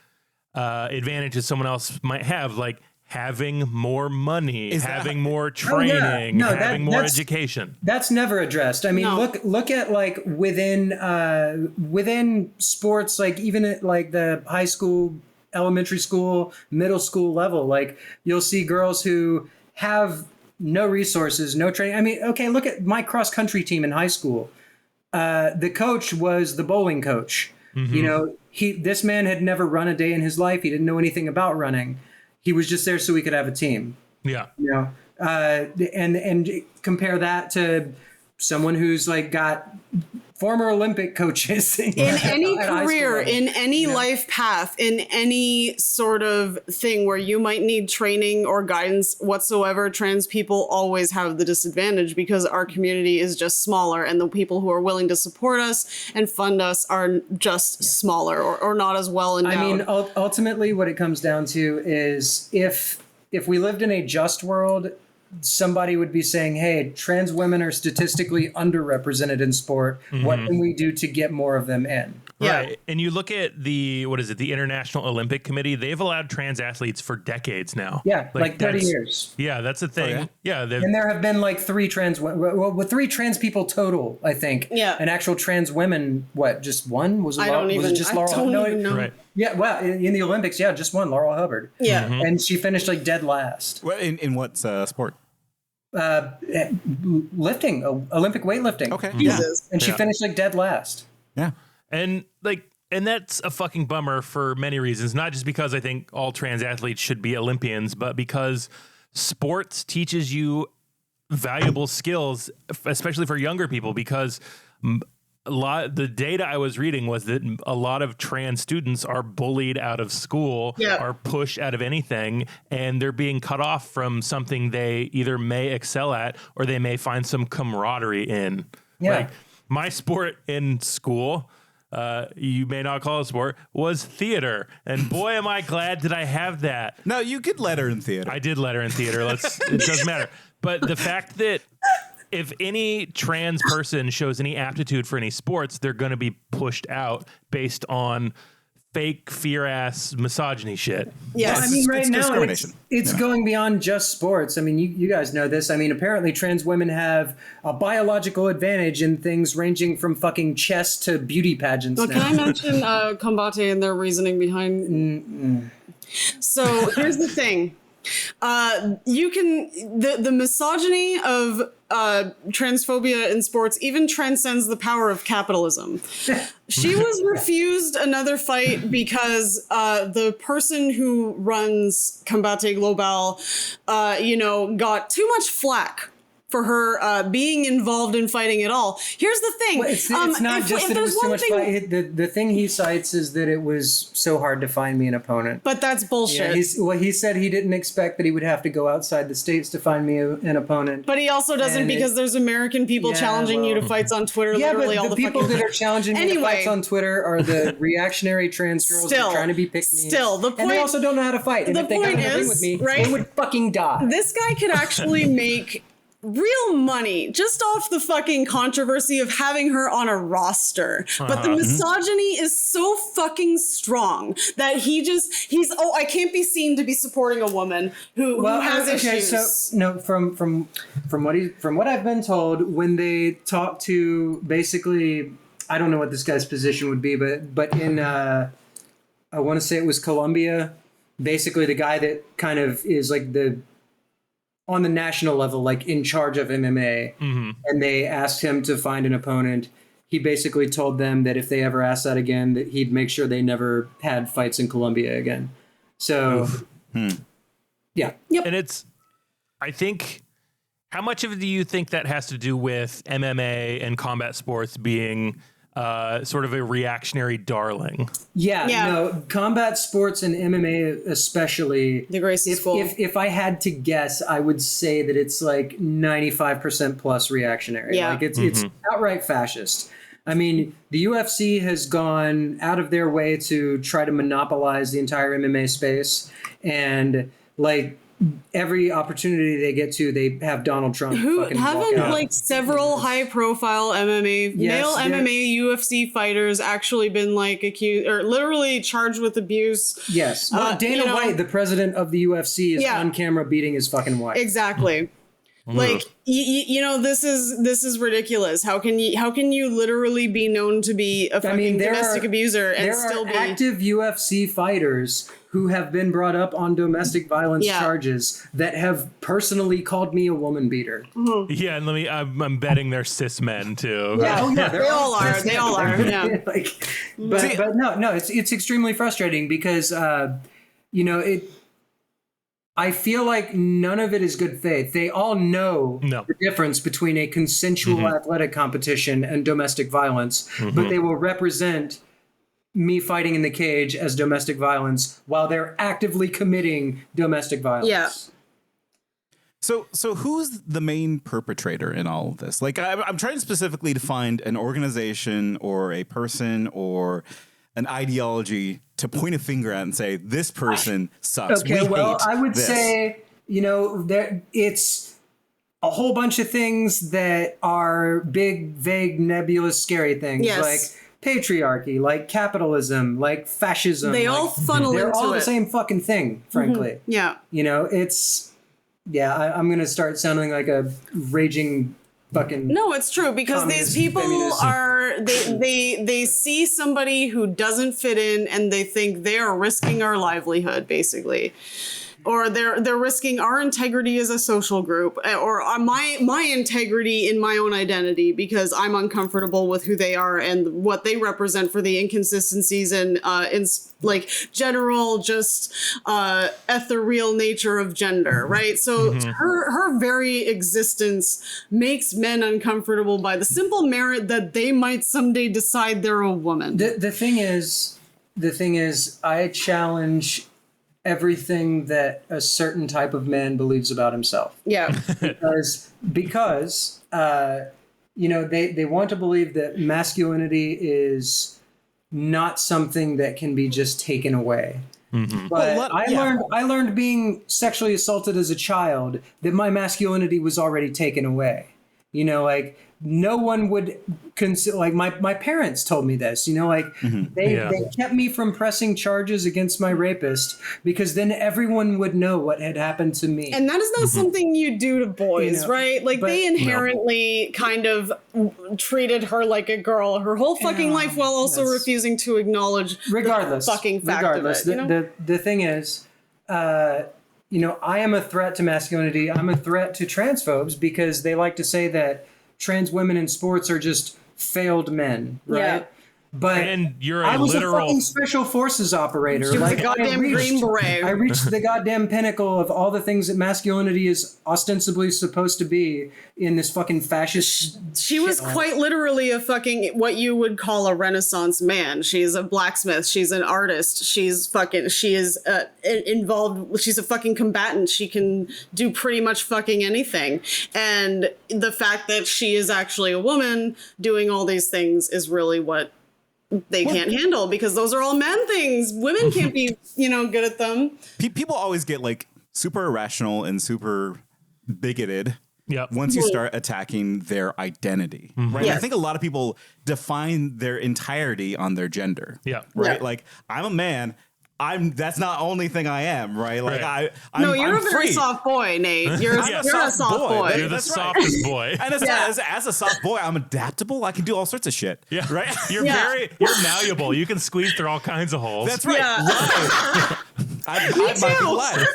advantages someone else might have, like having more money, having more training, having more education. That's never addressed. I mean, look at like within sports, like even at like the high school, elementary school, middle school level, like you'll see girls who have no resources, no training. I mean, okay, look at my cross country team in high school. The coach was the bowling coach. You know, this man had never run a day in his life. He didn't know anything about running. He was just there so we could have a team. Yeah. You know, and compare that to someone who's like got former Olympic coaches in any career, in any life path, in any sort of thing where you might need training or guidance whatsoever. Trans people always have the disadvantage because our community is just smaller, and the people who are willing to support us and fund us are just smaller or not as well endowed. I mean, ultimately what it comes down to is if we lived in a just world, somebody would be saying, hey, trans women are statistically underrepresented in sport. What can we do to get more of them in? Right. And you look at the International Olympic Committee, they've allowed trans athletes for decades now. Yeah, like 30 years. Yeah, that's a thing. And there have been like 3 trans people total, I think. Yeah. And actual trans women, just one? Was it Laurel? Was it just Laurel? I don't even know. Right. Yeah, well, in the Olympics, just one, Laurel Hubbard. Yeah. And she finished like dead last. Well, in what sport? Lifting, Olympic weightlifting. Okay. Jesus. And she finished like dead last. Yeah. And that's a fucking bummer for many reasons, not just because I think all trans athletes should be Olympians, but because sports teaches you valuable skills, especially for younger people, because the data I was reading was that a lot of trans students are bullied out of school, are pushed out of anything, and they're being cut off from something they either may excel at or they may find some camaraderie in. Yeah. Like my sport in school, you may not call it sport, was theater. And boy, am I glad that I have that. No, you could letter in theater. I did letter in theater. It doesn't matter. But the fact that if any trans person shows any aptitude for any sports, they're going to be pushed out based on fake fear-ass misogyny shit. Yes. I mean, right now it's going beyond just sports. I mean, you guys know this. I mean, apparently trans women have a biological advantage in things ranging from fucking chess to beauty pageants. Well, can I mention Combate and their reasoning behind? So here's the thing. The misogyny of transphobia in sports even transcends the power of capitalism. She was refused another fight because the person who runs Combate Global, got too much flack for her being involved in fighting at all. Here's the thing. Well, it's not just that it was too much fight. The thing he cites is that it was so hard to find me an opponent. But that's bullshit. Yeah, he said he didn't expect that he would have to go outside the states to find me an opponent. But he also doesn't because there's American people challenging you to fights on Twitter literally all the people that are challenging me to fights on Twitter are the reactionary trans girls that are trying to be pick-me. And they also don't know how to fight. And if they got in the ring with me, they would fucking die. This guy could actually make real money just off the fucking controversy of having her on a roster. But the misogyny is so fucking strong that I can't be seen to be supporting a woman who has issues. So no, from what I've been told, when they talk to basically, I don't know what this guy's position would be, but in I want to say it was Colombia, basically the guy that kind of is like on the national level, like in charge of MMA. And they asked him to find an opponent. He basically told them that if they ever asked that again, that he'd make sure they never had fights in Colombia again. So, yeah. Yep. And I think, how much of it do you think that has to do with MMA and combat sports being sort of a reactionary darling? Yeah. No, combat sports and MMA especially. The Gracie School. If I had to guess, I would say that it's like 95% plus reactionary. Yeah. Like it's outright fascist. I mean, the UFC has gone out of their way to try to monopolize the entire MMA space, and like every opportunity they get to, they have Donald Trump. Haven't like several high-profile male MMA UFC fighters actually been like accused or literally charged with abuse? Yes. Well, Dana White, the president of the UFC, is on camera beating his fucking wife. Exactly. Like this is ridiculous. How can you literally be known to be a fucking domestic abuser and still be active UFC fighters who have been brought up on domestic violence charges that have personally called me a woman beater. Yeah, and I'm betting they're cis men too. Yeah, they all are. They all are. Yeah. But no, it's extremely frustrating because I feel like none of it is good faith. They all know the difference between a consensual athletic competition and domestic violence, but they will represent me fighting in the cage as domestic violence while they're actively committing domestic violence. Yeah. So who's the main perpetrator in all of this? Like, I'm trying specifically to find an organization or a person or an ideology to point a finger at and say, this person sucks. Okay, I would say, it's a whole bunch of things that are big, vague, nebulous, scary things. Yes. Like patriarchy, like capitalism, like fascism. They all funnel into it. They're all the same fucking thing, frankly. Yeah. I'm going to start sounding like a raging fucking... No, it's true, because these people they see somebody who doesn't fit in and they think they are risking our livelihood, basically. Or they're risking our integrity as a social group, or my integrity in my own identity, because I'm uncomfortable with who they are and what they represent for the inconsistencies and in like general just ethereal nature of gender, right? So her very existence makes men uncomfortable by the simple merit that they might someday decide they're a woman. The thing is, I challenge everything that a certain type of man believes about himself. Yeah. because they want to believe that masculinity is not something that can be just taken away. But I learned being sexually assaulted as a child that my masculinity was already taken away. Like no one would consider, like my parents told me this, they kept me from pressing charges against my rapist because then everyone would know what had happened to me. And that is not something you do to boys, right? Like they inherently kind of treated her like a girl her whole fucking life while also refusing to acknowledge the fucking fact of it. The thing is, I am a threat to masculinity. I'm a threat to transphobes because they like to say that trans women in sports are just failed men, right? Yeah. But I was a fucking special forces operator. She was a goddamn Green Beret. I reached the goddamn pinnacle of all the things that masculinity is ostensibly supposed to be in this fucking fascist. She was quite literally a fucking what you would call a Renaissance man. She's a blacksmith. She's an artist. She is involved. She's a fucking combatant. She can do pretty much fucking anything. And the fact that she is actually a woman doing all these things is really what they can't handle, because those are all men things. Women can't be, good at them. People always get like super irrational and super bigoted once you start attacking their identity, right? Yes. I think a lot of people define their entirety on their gender, right? Like, I'm a man, that's not the only thing I am, right? Like Right. You're I'm a very free. soft boy, Nate. You're a soft boy. You're the softest boy. And as a soft boy, I'm adaptable. I can do all sorts of shit. Yeah. Right? You're malleable. You can squeeze through all kinds of holes. That's right. Yeah. I might be alive.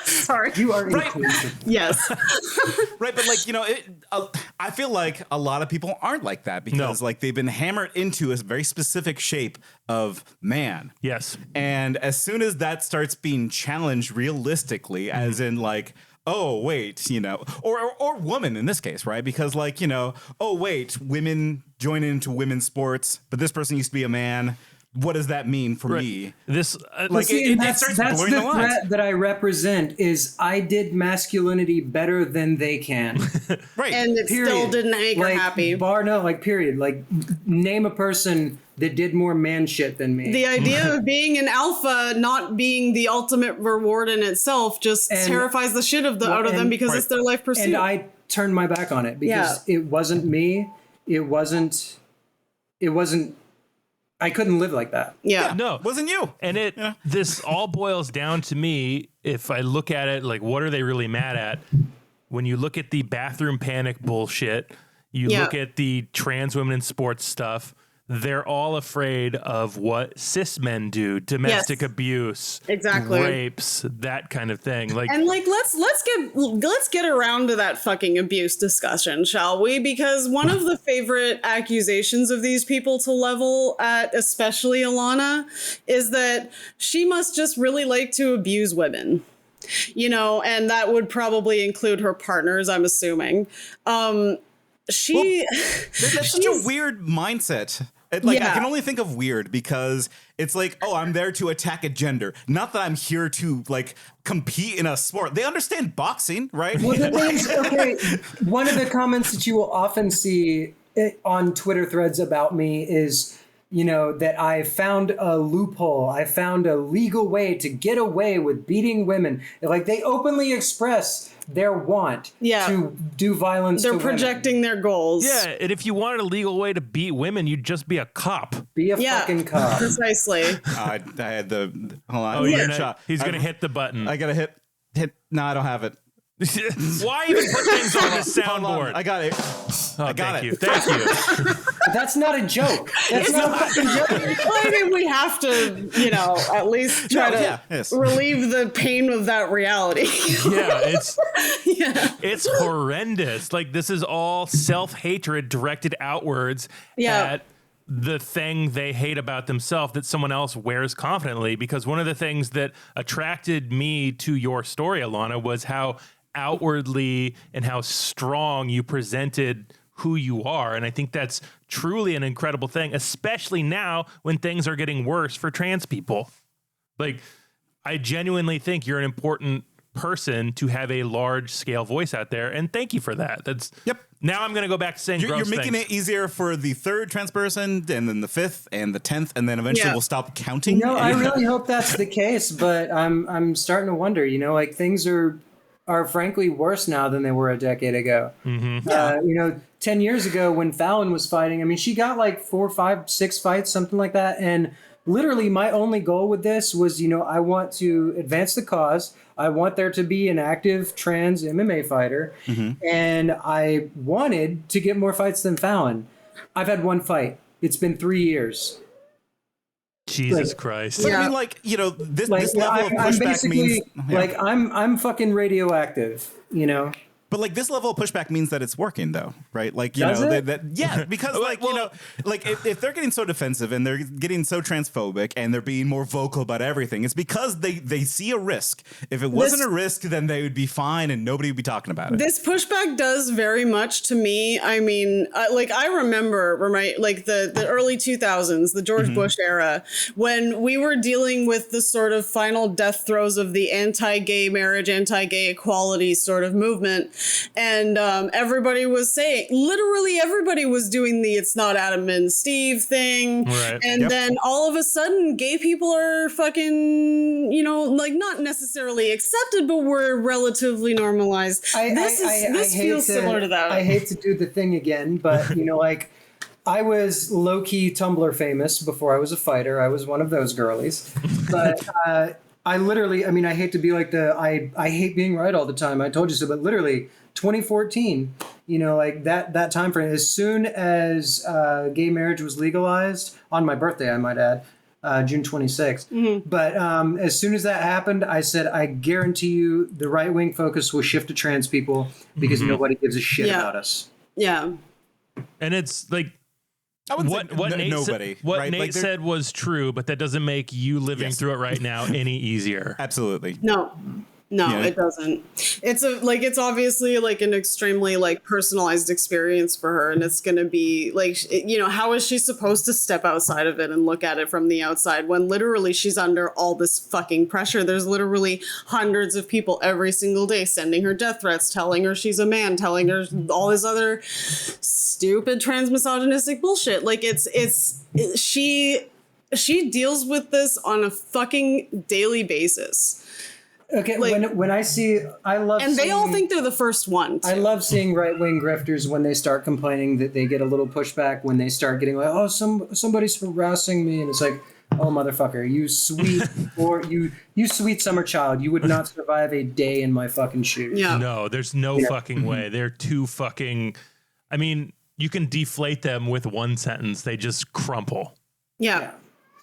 Sorry. You are inclusive. Yes. Right, but like, I feel like a lot of people aren't like that because like they've been hammered into a very specific shape of man. Yes. And as soon as that starts being challenged realistically, as in like, oh wait, or woman in this case, right? Because like, oh wait, women join into women's sports, but this person used to be a man. What does that mean for me? This like it starts that's blurring the the lines. threat that I represent is I did masculinity better than they can. Right. And it still didn't make her happy. Period. Like, name a person that did more man shit than me. The idea of being an alpha not being the ultimate reward in itself just terrifies the shit out of them because it's their life pursuit. And I turned my back on it because it wasn't me. It wasn't. I couldn't live like that. Yeah. No, wasn't you. And this all boils down to me, if I look at it, like, what are they really mad at? When you look at the bathroom panic bullshit, you look at the trans women in sports stuff, they're all afraid of what cis men do, domestic abuse, rapes, that kind of thing. Like, and like let's get around to that fucking abuse discussion, shall we? Because one of the favorite accusations of these people to level at, especially Alana, is that she must just really like to abuse women. And that would probably include her partners, I'm assuming. That's such a weird mindset. I can only think of weird because it's like, oh, I'm there to attack a gender. Not that I'm here to like compete in a sport. They understand boxing, right? Well, one of the comments that you will often see on Twitter threads about me is, that I found a loophole. I found a legal way to get away with beating women. Like, they openly express their want to do violence to women. They're projecting their goals. Yeah, and if you wanted a legal way to beat women, you'd just be a cop. Be a fucking cop. Precisely. I had the... Hold on. He's going to hit the button. I got to hit... No, I don't have it. Why even put things on the soundboard? I got it. Oh, thank you. Thank you. That's not a joke. That's not a fucking joke. Well, I mean, we have to, at least try to relieve the pain of that reality. It's horrendous. Like, this is all self-hatred directed outwards at the thing they hate about themselves that someone else wears confidently. Because one of the things that attracted me to your story, Alana, was how outwardly and how strong you presented who you are. And I think that's truly an incredible thing, especially now when things are getting worse for trans people. Like, I genuinely think you're an important person to have a large scale voice out there. And thank you for that. That's Now I'm going to go back to saying you're making it easier for the third trans person and then the fifth and the 10th. And then eventually we'll stop counting. I really hope that's the case, but I'm starting to wonder, like, things are frankly worse now than they were a decade ago. 10 years ago when Fallon was fighting, I mean, she got like 4, 5, 6 fights, something like that. And literally my only goal with this was, I want to advance the cause. I want there to be an active trans MMA fighter. And I wanted to get more fights than Fallon. I've had one fight. It's been 3 years. Jesus Christ. But I mean, this level of pushback means... I'm fucking radioactive, But like this level of pushback means that it's working, though, right? Like, Does it? because if they're getting so defensive and they're getting so transphobic and they're being more vocal about everything, it's because they see a risk. If it wasn't a risk, then they would be fine and nobody would be talking about it. This pushback does very much to me. I mean, I remember, the early 2000s, the George Bush era, when we were dealing with the sort of final death throes of the anti-gay marriage, anti-gay equality sort of movement. And everybody was saying, literally everybody was doing the "it's not Adam and Steve" thing. Right. And then all of a sudden gay people are fucking, not necessarily accepted, but we're relatively normalized. This feels similar to that. I hate to do the thing again, but I was low-key Tumblr famous before I was a fighter. I was one of those girlies. But I literally, I mean, I hate to be like I hate being right all the time. I told you so, but literally 2014, you know, like that time frame, as soon as gay marriage was legalized, on my birthday, I might add, June 26th. Mm-hmm. But as soon as that happened, I said, I guarantee you the right-wing focus will shift to trans people because nobody gives a shit about us. Yeah. And it's like, what Nate said was true, but that doesn't make you living through it right now any easier. Absolutely. No, it doesn't. It's obviously like an extremely like personalized experience for her, and it's going to be like, you know, how is she supposed to step outside of it and look at it from the outside when literally she's under all this fucking pressure? There's literally hundreds of people every single day sending her death threats, telling her she's a man, telling her all this other stupid trans misogynistic bullshit. Like she deals with this on a fucking daily basis. Okay, like, when I see, I love, and they all think they're the first one. I love seeing right-wing grifters when they start complaining that they get a little pushback, when they start getting like, oh, somebody's harassing me, and it's like, oh, motherfucker, you sweet you sweet summer child, you would not survive a day in my fucking shoes. Yeah. No, there's no fucking way. They're too fucking. I mean, you can deflate them with one sentence; they just crumple. Yeah.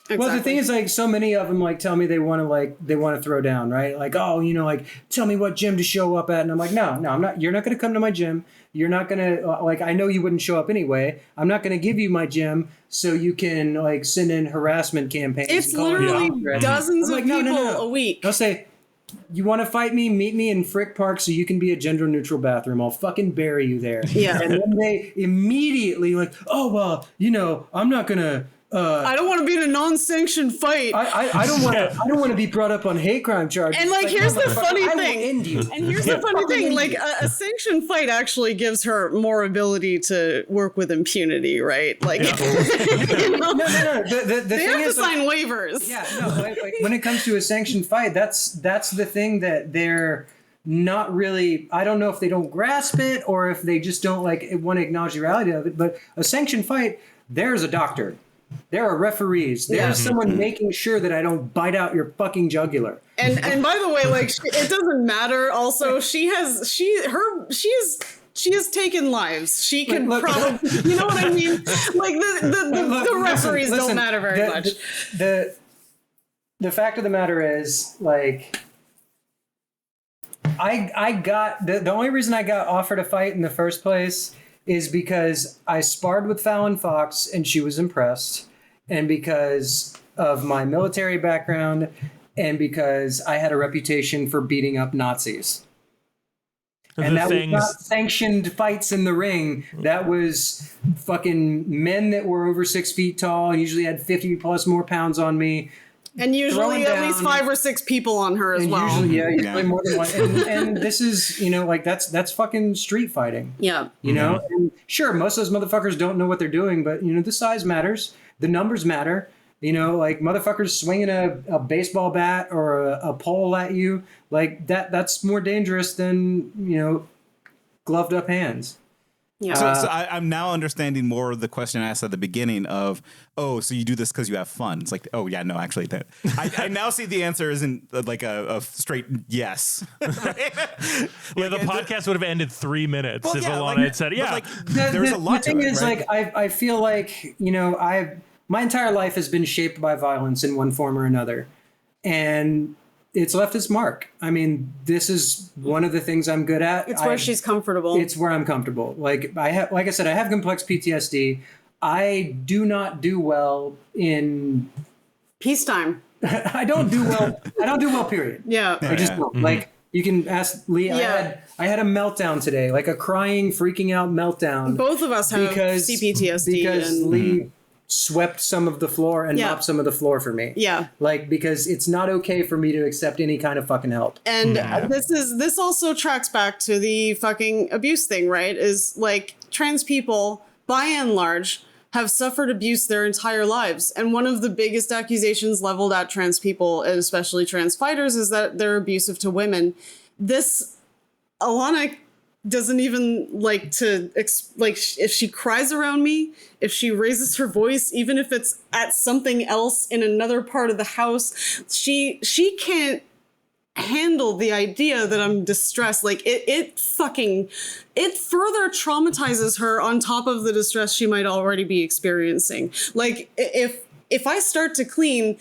Exactly. Well, the thing is, like, so many of them, like, tell me they want to throw down, right? Like, oh, you know, like, tell me what gym to show up at. And I'm like, no, I'm not. You're not going to come to my gym. You're not going to, like, I know you wouldn't show up anyway. I'm not going to give you my gym so you can, like, send in harassment campaigns. It's literally dozens of people a week. I'll say, you want to fight me? Meet me in Frick Park so you can be a gender-neutral bathroom. I'll fucking bury you there. Yeah. And then they immediately, like, oh, well, you know, I'm not going to. I don't want to be in a non-sanctioned fight. I don't want to be brought up on hate crime charges. And like, here's the funny thing. End you. And here's the funny thing. Like, a sanctioned fight actually gives her more ability to work with impunity, right? Like, you know, no. The they thing have is, to sign waivers. Yeah, no. Like, when it comes to a sanctioned fight, that's the thing that they're not really. I don't know if they don't grasp it or if they just don't like want to acknowledge the reality of it. But a sanctioned fight, there's a doctor. There are referees. There's someone making sure that I don't bite out your fucking jugular. And by the way, like, it doesn't matter. Also, she has taken lives. She can probably, you know what I mean? Like the referees don't matter very much. The fact of the matter is, like, I got the only reason I got offered a fight in the first place is because I sparred with Fallon Fox and she was impressed, and because of my military background, and because I had a reputation for beating up Nazis. And that was not sanctioned fights in the ring. That was fucking men that were over 6 feet tall and usually had 50 plus more pounds on me. And usually at least 5 or 6 people on her as well. Usually more than one. And this is, you know, like that's fucking street fighting. Yeah. You know, and sure, most of those motherfuckers don't know what they're doing, but, you know, the size matters. The numbers matter. You know, like, motherfuckers swinging a baseball bat or a pole at you, like that's more dangerous than, you know, gloved up hands. Yeah. So I'm now understanding more of the question I asked at the beginning of, oh, so you do this because you have fun. It's like, oh, yeah, no, actually, I now see the answer isn't like a straight yes. Yeah, the podcast would have ended 3 minutes if Alana had said, yeah. Like, there's a lot to it. The thing is, right? like, I feel like, you know, my entire life has been shaped by violence in one form or another. And it's left its mark. I mean, this is one of the things I'm good at. It's where she's comfortable. It's where I'm comfortable. Like I said, I have complex PTSD. I do not do well in peacetime. I don't do well, period. Yeah. I just don't. Like, you can ask Lee. Yeah. I had a meltdown today, like a crying, freaking out meltdown. Both of us have CPTSD. Because Lee swept some of the floor and mopped some of the floor for me. Yeah. Like, because it's not okay for me to accept any kind of fucking help. And this also tracks back to the fucking abuse thing, right? Is like, trans people, by and large, have suffered abuse their entire lives. And one of the biggest accusations leveled at trans people, and especially trans fighters, is that they're abusive to women. Alana doesn't even like to if she cries around me, if she raises her voice, even if it's at something else in another part of the house, she can't handle the idea that I'm distressed. Like it further traumatizes her on top of the distress she might already be experiencing. Like if I start to clean,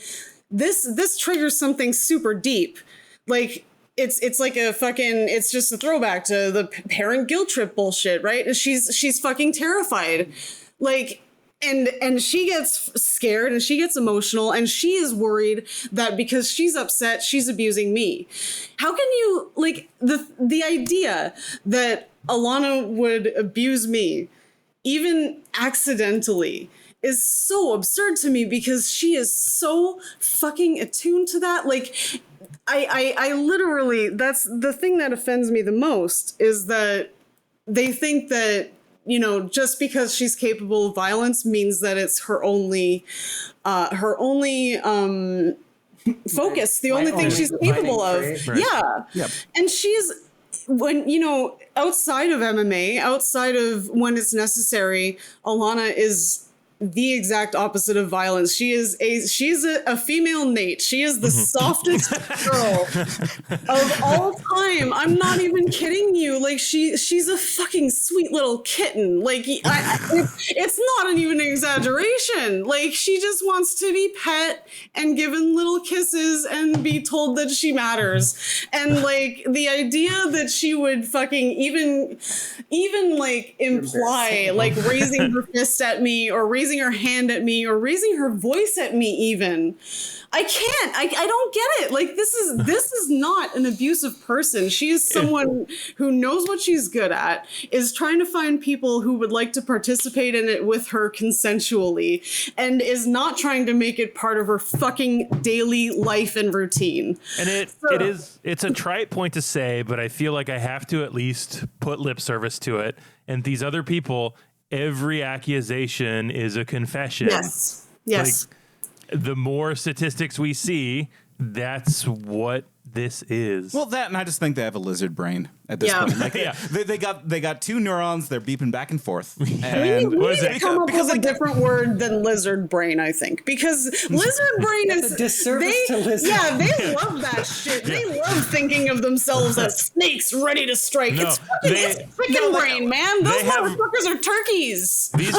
this triggers something super deep. Like it's like it's just a throwback to the parent guilt trip bullshit, right? And she's fucking terrified. Like, and she gets scared and she gets emotional and she is worried that because she's upset, she's abusing me. How can you, like, the idea that Alana would abuse me, even accidentally, is so absurd to me because she is so fucking attuned to that. Like, I literally, that's the thing that offends me the most, is that they think that, you know, just because she's capable of violence means that it's her only focus, the only thing she's capable of. Right. Yeah. Yep. And she's, when, you know, outside of MMA, outside of when it's necessary, Alana is the exact opposite of violence. She's a female Nate. She is the softest girl of all time. I'm not even kidding you. Like she's a fucking sweet little kitten. Like it's not even an exaggeration. Like she just wants to be pet and given little kisses and be told that she matters. And like the idea that she would fucking even like imply like raising her fist at me or raising her hand at me or raising her voice at me even. I can't. I don't get it. Like this is not an abusive person. She is someone who knows what she's good at, is trying to find people who would like to participate in it with her consensually, and is not trying to make it part of her fucking daily life and routine. And it's a trite point to say, but I feel like I have to at least put lip service to it. And these other people, every accusation is a confession. Yes. Yes. Like, the more statistics we see, that's what this is. Well, that, and I just think they have a lizard brain at this point. Like, they got two neurons. They're beeping back and forth. And we need to come up with a different word than lizard brain, I think, because lizard brain is a disservice to lizard. Yeah, they love that shit. They love thinking of themselves as snakes ready to strike. No, it's chicken brain, man. Those motherfuckers are turkeys. These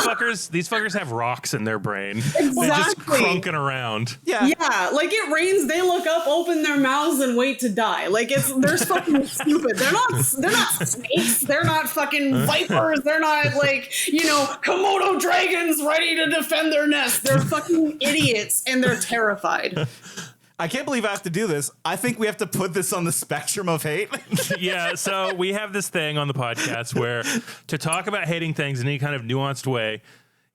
fuckers have rocks in their brain. Exactly. They're just crunking around. Yeah, like it rains, they look up, open their mouths, and wait to die. Like they're fucking stupid. They're not snakes. They're not fucking vipers. They're not like, you know, Komodo dragons ready to defend their nest. They're fucking idiots and they're terrified. I can't believe I have to do this. I think we have to put this on the spectrum of hate. Yeah, so we have this thing on the podcast where to talk about hating things in any kind of nuanced way,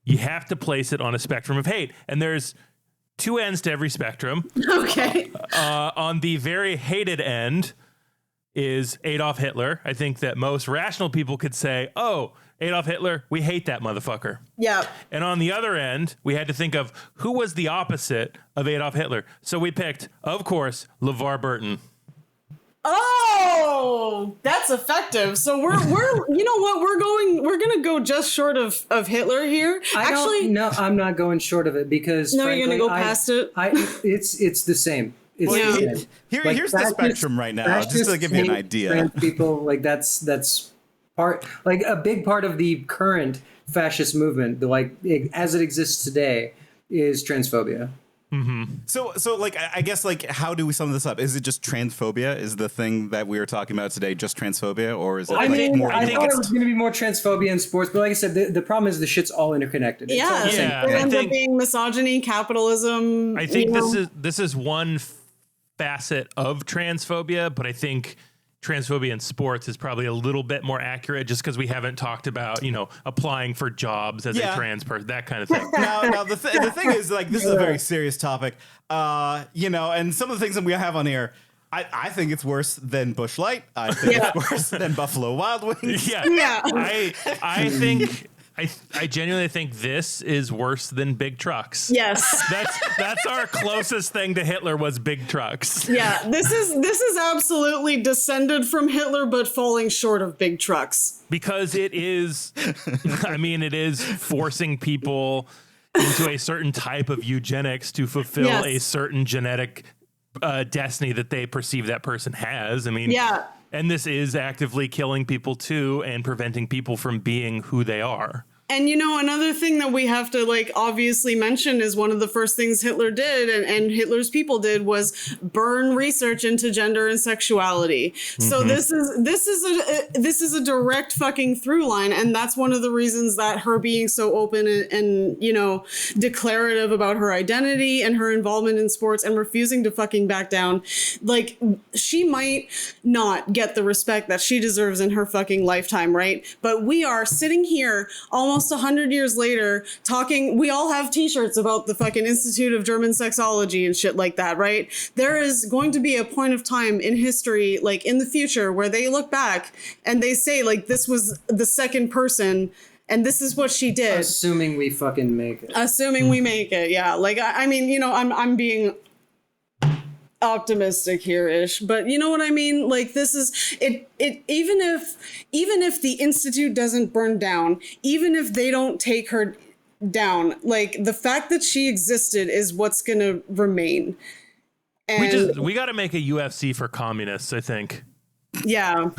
you have to place it on a spectrum of hate. And there's two ends to every spectrum. Okay. On the very hated end is Adolf Hitler. I think that most rational people could say, oh, Adolf Hitler, we hate that motherfucker. Yeah. And on the other end, we had to think of who was the opposite of Adolf Hitler. So we picked, of course, LeVar Burton. Oh, that's effective. So we're you know what, we're gonna go just short of Hitler here. No, I'm not going short of it because frankly, you're gonna go past it. It's the same. It's Here's the spectrum right now, just to give you an idea. Trans people, like that's part, like a big part of the current fascist movement, as it exists today, is transphobia. Mm-hmm. So like, I guess, like, how do we sum this up? Is it just transphobia? Is the thing that we were talking about today just transphobia, or is it? I thought it was going to be more transphobia in sports, but like I said, the problem is the shit's all interconnected. It ends up being misogyny, capitalism. I think this is one facet of transphobia, but I think transphobia in sports is probably a little bit more accurate just because we haven't talked about, you know, applying for jobs as a trans person, that kind of thing. Now the thing is, like, this is a very serious topic, you know, and some of the things that we have on here, I think it's worse than Busch Light. I think it's worse than Buffalo Wild Wings. I think I genuinely think this is worse than big trucks. Yes. That's our closest thing to Hitler was big trucks. Yeah, this is absolutely descended from Hitler, but falling short of big trucks. Because it is, I mean, it is forcing people into a certain type of eugenics to fulfill a certain genetic destiny that they perceive that person has. I mean, and this is actively killing people too and preventing people from being who they are. And, you know, another thing that we have to, like, obviously mention is one of the first things Hitler did and Hitler's people did was burn research into gender and sexuality. So this is a direct fucking through line. And that's one of the reasons that her being so open and, you know, declarative about her identity and her involvement in sports and refusing to fucking back down. Like, she might not get the respect that she deserves in her fucking lifetime, right? But we are sitting here almost 100 years later talking, we all have t-shirts about the fucking Institute of German Sexology and shit like that, right? There is going to be a point of time in history, like in the future, where they look back and they say, like, this was the second person and this is what she did. Assuming we fucking make it. Assuming we make it, yeah. Like, I mean, you know, I'm being optimistic here-ish, but you know what I mean? Like, this is it even if the institute doesn't burn down, even if they don't take her down, like, the fact that she existed is what's gonna remain. And we got to make a UFC for communists, I think. Yeah.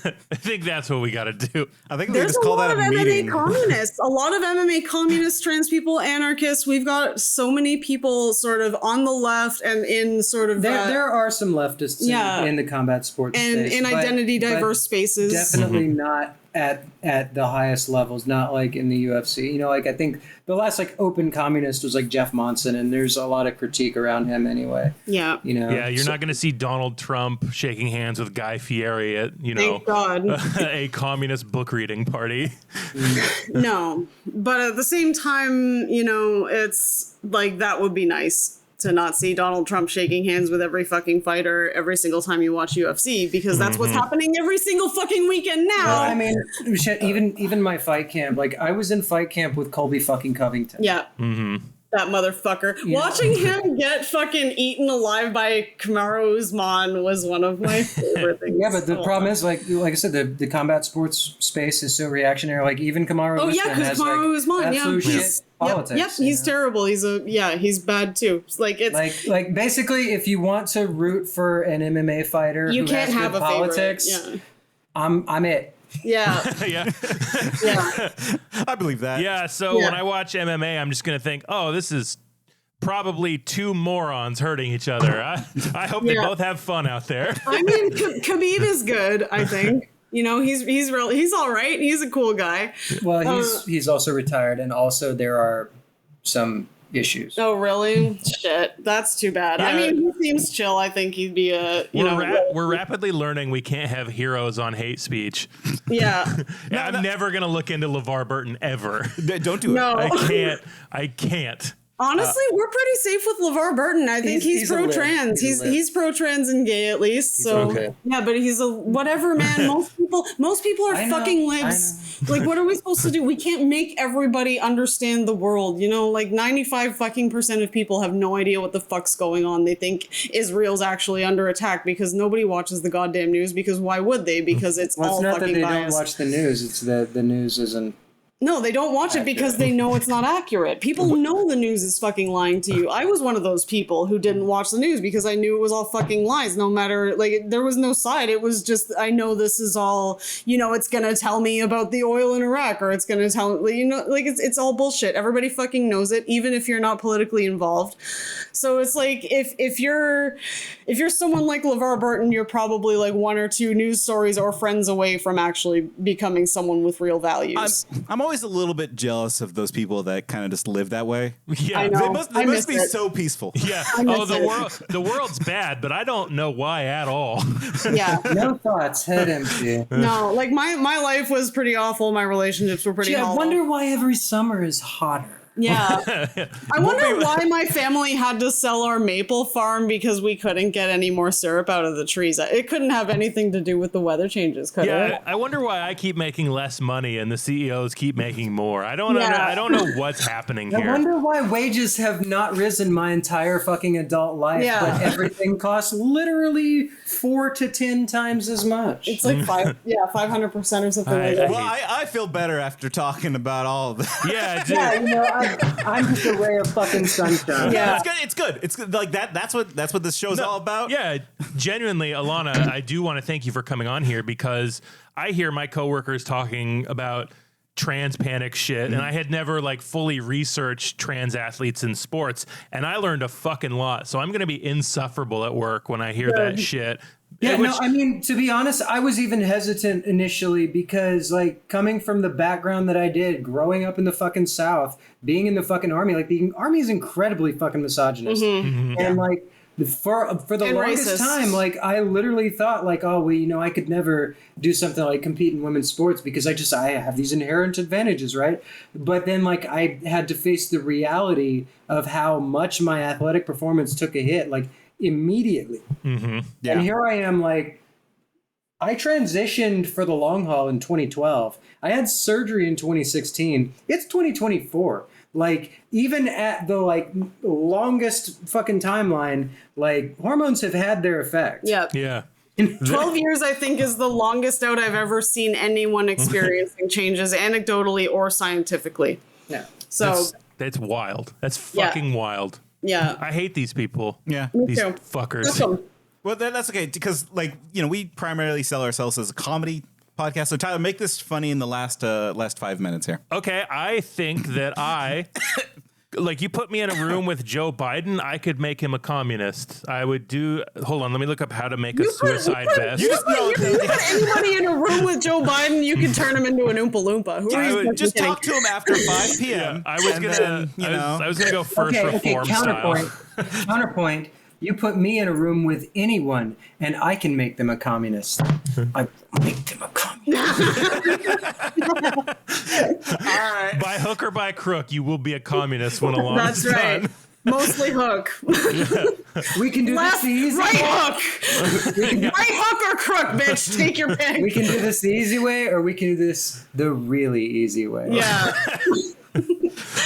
I think that's what we got to do. I think There's just call that a meeting. MMA communists. A lot of MMA communists, trans people, anarchists. We've got so many people sort of on the left and in sort of there are some leftists in the combat sports and space, in identity diverse spaces. Definitely not at the highest levels, not like in the UFC. You know, like, I think the last, like, open communist was, like, Jeff Monson, and there's a lot of critique around him anyway. Yeah. You know? Yeah, you're not going to see Donald Trump shaking hands with Guy Fieri at, you know, thank God. a communist book reading party. No, but at the same time, you know, it's like, that would be nice to not see Donald Trump shaking hands with every fucking fighter every single time you watch UFC, because that's what's happening every single fucking weekend now. Well, I mean, shit, even my fight camp, like, I was in fight camp with Colby fucking Covington. Yeah. That motherfucker. Yeah. Watching him get fucking eaten alive by Kamaru Usman was one of my favorite things. Yeah, but the problem is, like I said, the combat sports space is so reactionary. Like, even Kamaru Usman because Kamaru Usman, absolute shit politics. Yep, he's terrible. He's bad too. Like, it's like basically, if you want to root for an MMA fighter you who can't has have good a politics, favorite. Yeah. I'm it. Yeah. Yeah. I believe that. Yeah. So when I watch MMA, I'm just going to think, oh, this is probably two morons hurting each other. I hope they both have fun out there. I mean, Khabib is good, I think. You know, he's all right. He's a cool guy. Well, he's also retired, and also there are some issues. Oh, really? Shit, that's too bad. Yeah. I mean, he seems chill. I think he'd be we're rapidly learning we can't have heroes on hate speech. Yeah. I'm never gonna look into LeVar Burton ever. Don't do it. I can't. Honestly, we're pretty safe with LeVar Burton. I think he's pro-trans. He's pro-trans and gay at least. So yeah, but he's a whatever, man. Most people are fucking libs. Like, what are we supposed to do? We can't make everybody understand the world. You know, like 95% of people have no idea what the fuck's going on. They think Israel's actually under attack because nobody watches the goddamn news. Because why would they? Because it's all fucking biased. It's not that they don't watch the news. It's the news isn't. No, they don't watch it because they know it's not accurate. People know the news is fucking lying to you. I was one of those people who didn't watch the news because I knew it was all fucking lies. No matter, like, there was no side. It was just, I know this is all, you know, it's going to tell me about the oil in Iraq, or it's going to tell, you know, like, it's all bullshit. Everybody fucking knows it, even if you're not politically involved. So it's like, if you're someone like LeVar Burton, you're probably like one or two news stories or friends away from actually becoming someone with real values. I'm always a little bit jealous of those people that kind of just live that way. Yeah, I know. They must be so peaceful. Yeah. The world's bad, but I don't know why at all. Yeah. No thoughts, head empty. No, like my life was pretty awful. My relationships were pretty awful. I wonder why every summer is hotter. Yeah. I wonder why my family had to sell our maple farm because we couldn't get any more syrup out of the trees. It couldn't have anything to do with the weather changes, could it? I wonder why I keep making less money and the CEOs keep making more. I don't know what's happening here. I wonder why wages have not risen my entire fucking adult life, but everything costs literally 4 to 10 times as much. It's like 500% or something like that. Well, I feel better after talking about all of this. Yeah, dude. Yeah, you know, I'm just a ray of fucking sunshine. Yeah, it's good. It's good. Like that's what this show's all about. Yeah, genuinely, Alana, I do want to thank you for coming on here because I hear my coworkers talking about trans panic shit, and I had never like fully researched trans athletes in sports, and I learned a fucking lot. So I'm gonna be insufferable at work when I hear that shit. Yeah, no, I mean, to be honest, I was even hesitant initially because, like, coming from the background that I did, growing up in the fucking South, being in the fucking Army, like, the Army is incredibly fucking misogynist. And, like, for the longest time, like, I literally thought, like, oh, well, you know, I could never do something like compete in women's sports because I have these inherent advantages, right? But then, like, I had to face the reality of how much my athletic performance took a hit, like, immediately. And here I am, like, I transitioned for the long haul in 2012. I had surgery in 2016. It's 2024. Like, even at the, like, longest fucking timeline, like, hormones have had their effect. Yeah. 12 years, I think, is the longest out I've ever seen anyone experiencing changes, anecdotally or scientifically. Yeah. So that's wild. That's fucking wild. Yeah. I hate these people. Yeah. These fuckers. Well, that's okay because, like, you know, we primarily sell ourselves as a comedy podcast. So Tyler, make this funny in the last 5 minutes here. Okay, I think that like, you put me in a room with Joe Biden, I could make him a communist. I would do. Hold on, let me look up how to make a suicide vest. You put anybody in a room with Joe Biden, you can turn him into an Oompa Loompa. Who I are you would just talk to him after 5 p.m. I was gonna go first reform counterpoint. style. Counterpoint. You put me in a room with anyone, and I can make them a communist. I make them a communist. All right. By hook or by crook, you will be a communist when Alana's That's right. done. Mostly hook. We can do this the easy way. Right hook. Right hook or crook, bitch. Take your pick. We can do this the easy way, or we can do this the really easy way. Yeah.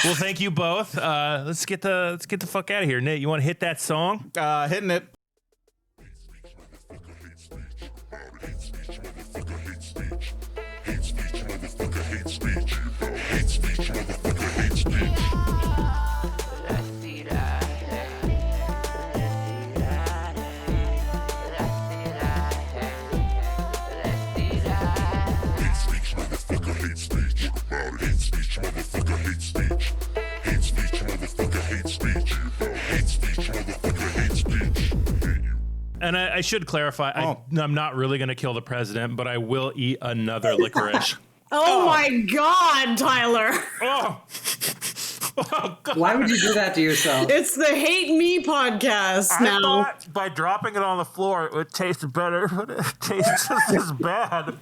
Well, thank you both. Let's get the fuck out of here. Nate, you want to hit that song? Hitting it. And I should clarify, I'm not really going to kill the president, but I will eat another licorice. Oh my God, Tyler. Oh, God. Why would you do that to yourself? It's the Hate Me podcast I now. thought by dropping it on the floor, it would taste better, but it tastes just as bad.